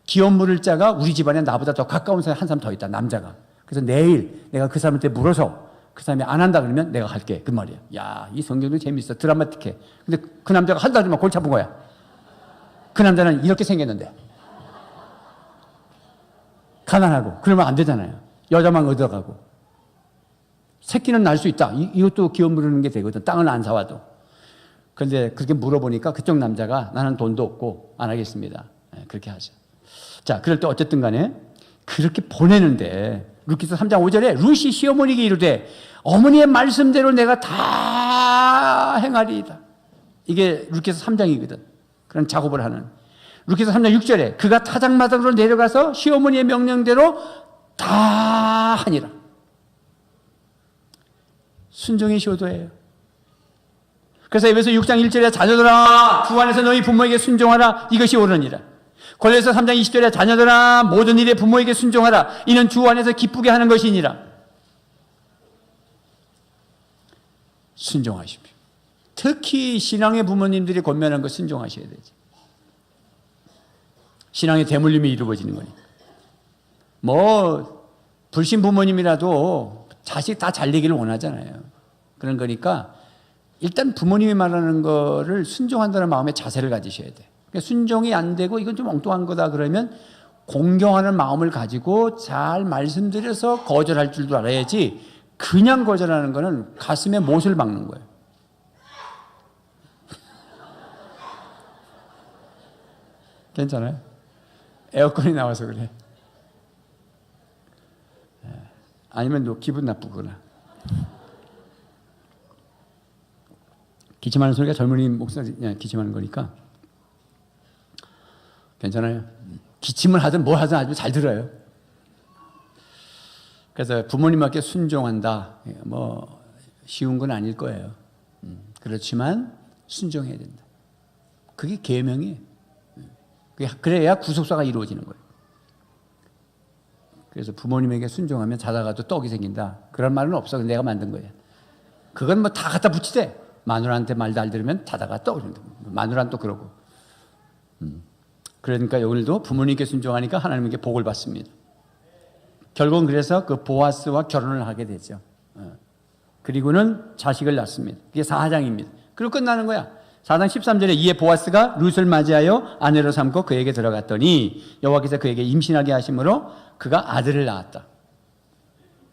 Speaker 1: 기업 물을 자가 우리 집안에 나보다 더 가까운 사람 한 사람 더 있다. 남자가. 그래서 내일 내가 그 사람한테 물어서 그 사람이 안 한다 그러면 내가 할게. 그 말이야. 야, 이 성경도 재밌어. 드라마틱해. 근데 그 남자가 한다 그러면 골치 아픈 거야. 그 남자는 이렇게 생겼는데. 가난하고. 그러면 안 되잖아요. 여자만 얻어가고. 새끼는 날 수 있다. 이것도 기업 물르는 게 되거든. 땅을 안 사와도. 그런데 그렇게 물어보니까 그쪽 남자가 나는 돈도 없고 안 하겠습니다. 그렇게 하죠. 자, 그럴 때 어쨌든 간에 그렇게 보내는데 루키서 3장 5절에 루시 시어머니에게 이르되 어머니의 말씀대로 내가 다 행하리이다. 이게 루키서 3장이거든. 그런 작업을 하는. 루키서 3장 6절에 그가 타작마당으로 내려가서 시어머니의 명령대로 다 하니라. 순종의 효도예요. 그래서 에베소 6장 1절에 자녀들아 주 안에서 너희 부모에게 순종하라. 이것이 옳으니라. 골로새 3장 20절에 자녀들아 모든 일에 부모에게 순종하라. 이는 주 안에서 기쁘게 하는 것이니라. 순종하십시오. 특히 신앙의 부모님들이 권면한 거 순종하셔야 되지. 신앙의 대물림이 이루어지는 거니까. 뭐 불신 부모님이라도 자식 다 잘 되기를 원하잖아요. 그런 거니까 일단 부모님이 말하는 거를 순종한다는 마음의 자세를 가지셔야 돼. 그러니까 순종이 안 되고 이건 좀 엉뚱한 거다 그러면 공경하는 마음을 가지고 잘 말씀드려서 거절할 줄도 알아야지 그냥 거절하는 거는 가슴에 못을 박는 거예요. 괜찮아요? 에어컨이 나와서 그래. 아니면 너 기분 나쁘거나. 기침하는 소리가 젊은이 목소리 기침하는 거니까 괜찮아요. 기침을 하든 뭘 하든 아주 잘 들어요. 그래서 부모님께 순종한다. 뭐 쉬운 건 아닐 거예요. 그렇지만 순종해야 된다. 그게 계명이에요. 그래야 구속사가 이루어지는 거예요. 그래서 부모님에게 순종하면 자다가도 떡이 생긴다. 그런 말은 없어. 내가 만든 거예요. 그건 뭐 다 갖다 붙이대. 마누라한테 말 잘 들으면 자다가 떡이 생긴다. 마누라는 또 그러고. 그러니까 오늘도 부모님께 순종하니까 하나님께 복을 받습니다. 결국은 그래서 그 보아스와 결혼을 하게 되죠. 그리고는 자식을 낳습니다. 그게 4장입니다. 그리고 끝나는 거야. 4장 13절에 이에 보아스가 룻을 맞이하여 아내로 삼고 그에게 들어갔더니 여호와께서 그에게 임신하게 하심으로 그가 아들을 낳았다.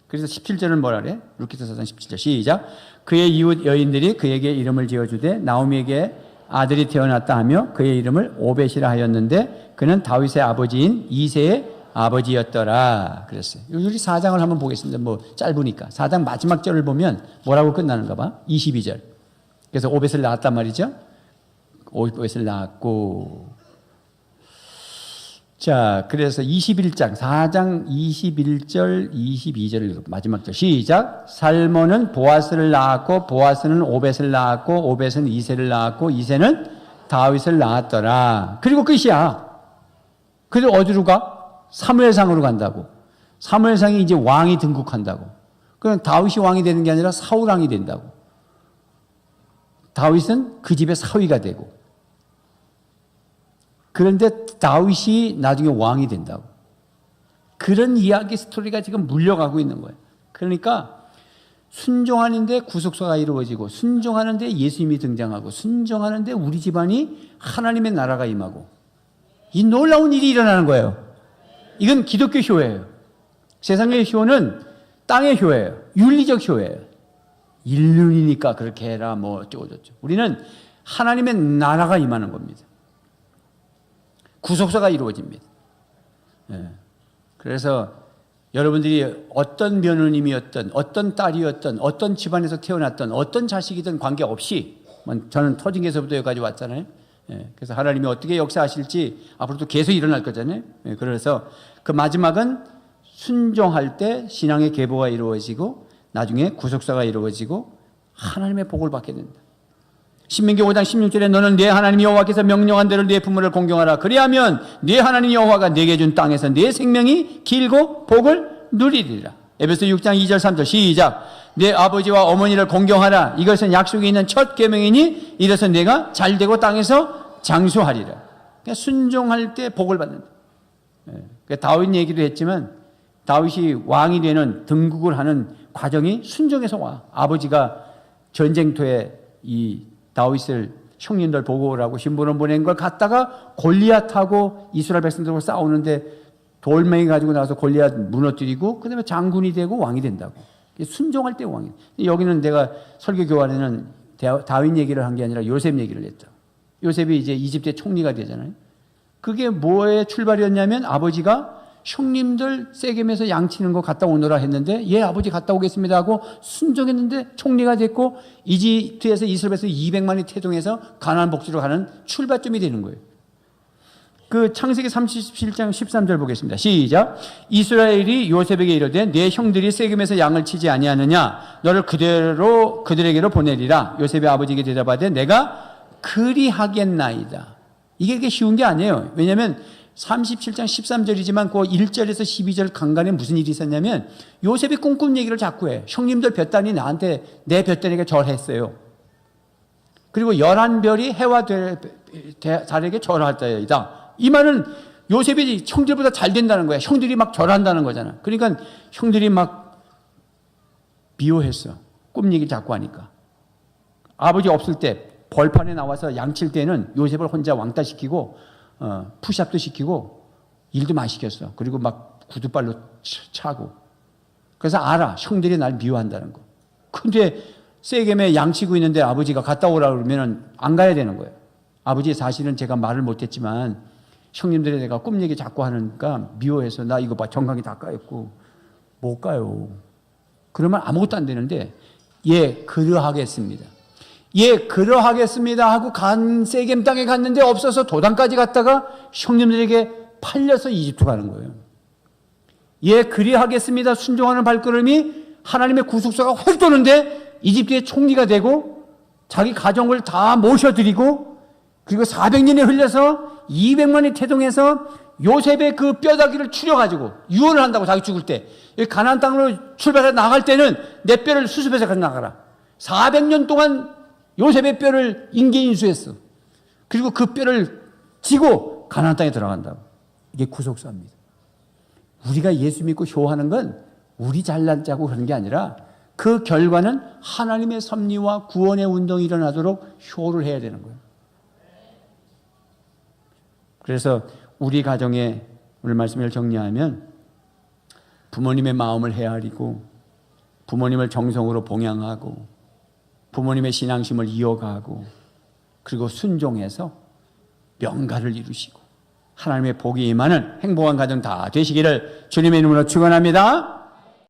Speaker 1: 그래서 17절은 뭐라 그래? 룻기서 4장 17절 시작. 그의 이웃 여인들이 그에게 이름을 지어주되 나오미에게 아들이 태어났다 하며 그의 이름을 오벳이라 하였는데 그는 다윗의 아버지인 이새의 아버지였더라. 그랬어요. 우리 4장을 한번 보겠습니다. 뭐 짧으니까. 4장 마지막 절을 보면 뭐라고 끝나는가 봐. 22절. 그래서 오벳을 낳았단 말이죠. 오벳을 낳았고. 자, 그래서 21장, 4장 21절, 22절을 마지막 절 시작. 살몬은 보아스를 낳았고 보아스는 오벳을 낳았고 오벳은 이새를 낳았고 이새는 다윗을 낳았더라. 그리고 끝이야. 그래서 어디로 가? 사무엘상으로 간다고. 사무엘상이 이제 왕이 등극한다고. 그럼 다윗이 왕이 되는 게 아니라 사울 왕이 된다고. 다윗은 그 집의 사위가 되고. 그런데 다윗이 나중에 왕이 된다고. 그런 이야기 스토리가 지금 물려가고 있는 거예요. 그러니까 순종하는데 구속사가 이루어지고 순종하는데 예수님이 등장하고 순종하는데 우리 집안이 하나님의 나라가 임하고 이 놀라운 일이 일어나는 거예요. 이건 기독교 효예요. 세상의 효는 땅의 효예요. 윤리적 효예요. 인륜이니까 그렇게 해라 뭐 어쩌고저쩌고. 우리는 하나님의 나라가 임하는 겁니다. 구속사가 이루어집니다. 네. 그래서 여러분들이 어떤 며느님이었던 어떤 딸이었던 어떤 집안에서 태어났던 어떤 자식이든 관계없이 저는 터진에서부터 여기까지 왔잖아요. 예, 그래서 하나님이 어떻게 역사하실지 앞으로도 계속 일어날 거잖아요. 예, 그래서 그 마지막은 순종할 때 신앙의 계보가 이루어지고 나중에 구속사가 이루어지고 하나님의 복을 받게 된다. 신명기 5장 16절에 너는 네 하나님 여호와께서 명령한 대로 네 부모를 공경하라. 그리하면 네 하나님 여호와가 네게 준 땅에서 네 생명이 길고 복을 누리리라. 에베소 6장 2절 3절 시작. 네 아버지와 어머니를 공경하라. 이것은 약속이 있는 첫 계명이니 이래서 내가 잘되고 땅에서 장수하리라. 그러니까 순종할 때 복을 받는다. 그러니까 다윗 얘기도 했지만 다윗이 왕이 되는 등극을 하는 과정이 순종에서 와. 아버지가 전쟁터에 이 다윗을 형님들 보고 오라고 신부름 보낸 걸 갖다가 골리앗하고 이스라엘 백성들하고 싸우는데 돌멩이 가지고 나와서 골리앗 무너뜨리고 그다음에 장군이 되고 왕이 된다고. 순종할 때 왕이. 여기는 내가 설교 교환에는 다윗 얘기를 한 게 아니라 요셉 얘기를 했다. 요셉이 이제 이집트의 총리가 되잖아요. 그게 뭐의 출발이었냐면 아버지가 형님들 세겜에서 양치는 거 갔다 오너라 했는데 예 아버지 갔다 오겠습니다 하고 순종했는데 총리가 됐고 이집트에서 이스라엘에서 200만이 태동해서 가나안 복지로 가는 출발점이 되는 거예요. 그 창세기 37장 13절 보겠습니다. 시작. 이스라엘이 요셉에게 이르되 내 형들이 세겜에서 양을 치지 아니하느냐 너를 그대로 그들에게로 보내리라. 요셉의 아버지에게 대답하되 내가 그리하겠나이다. 이게 그렇게 쉬운 게 아니에요. 왜냐하면 37장 13절이지만 그 1절에서 12절 간간에 무슨 일이 있었냐면 요셉이 꿈꾼 얘기를 자꾸 해. 형님들 볕단이 나한테 내 볕단에게 절했어요. 그리고 11별이 해와 달에게 절하다이다. 이 말은 요셉이 형들보다 잘 된다는 거야. 형들이 막 절한다는 거잖아. 그러니까 형들이 막 미워했어. 꿈 얘기를 자꾸 하니까. 아버지 없을 때 벌판에 나와서 양칠 때는 요셉을 혼자 왕따시키고 푸시업도 시키고 일도 많이 시켰어. 그리고 막 구두발로 차고. 그래서 알아. 형들이 날 미워한다는 거. 근데 세겜에 양치고 있는데 아버지가 갔다 오라 그러면 안 가야 되는 거예요. 아버지 사실은 제가 말을 못했지만 형님들이 내가 꿈 얘기 자꾸 하니까 미워해서 나 이거 봐 정강이 다 까였고 못 가요. 그러면 아무것도 안 되는데 예 그러하겠습니다. 예 그러하겠습니다 하고 간 세겜 땅에 갔는데 없어서 도단까지 갔다가 형님들에게 팔려서 이집트 가는 거예요. 예, 그리하겠습니다. 순종하는 발걸음이 하나님의 구속사가 확 도는데 이집트의 총리가 되고 자기 가정을 다 모셔드리고 그리고 400년이 흘려서 200만이 태동해서 요셉의 그 뼈다귀를 추려가지고 유언을 한다고 자기 죽을 때 가나안 땅으로 출발해 나갈 때는 내 뼈를 수습해서 가져 나가라. 400년 동안 요셉의 뼈를 인계인수했어. 그리고 그 뼈를 지고 가나안 땅에 들어간다고. 이게 구속사입니다. 우리가 예수 믿고 효하는 건 우리 잘난자고 그런 게 아니라 그 결과는 하나님의 섭리와 구원의 운동이 일어나도록 효를 해야 되는 거예요. 그래서 우리 가정의 오늘 말씀을 정리하면 부모님의 마음을 헤아리고 부모님을 정성으로 봉양하고 부모님의 신앙심을 이어가고 그리고 순종해서 명가를 이루시고 하나님의 복이 임하는 행복한 가정 다 되시기를 주님의 이름으로 축원합니다.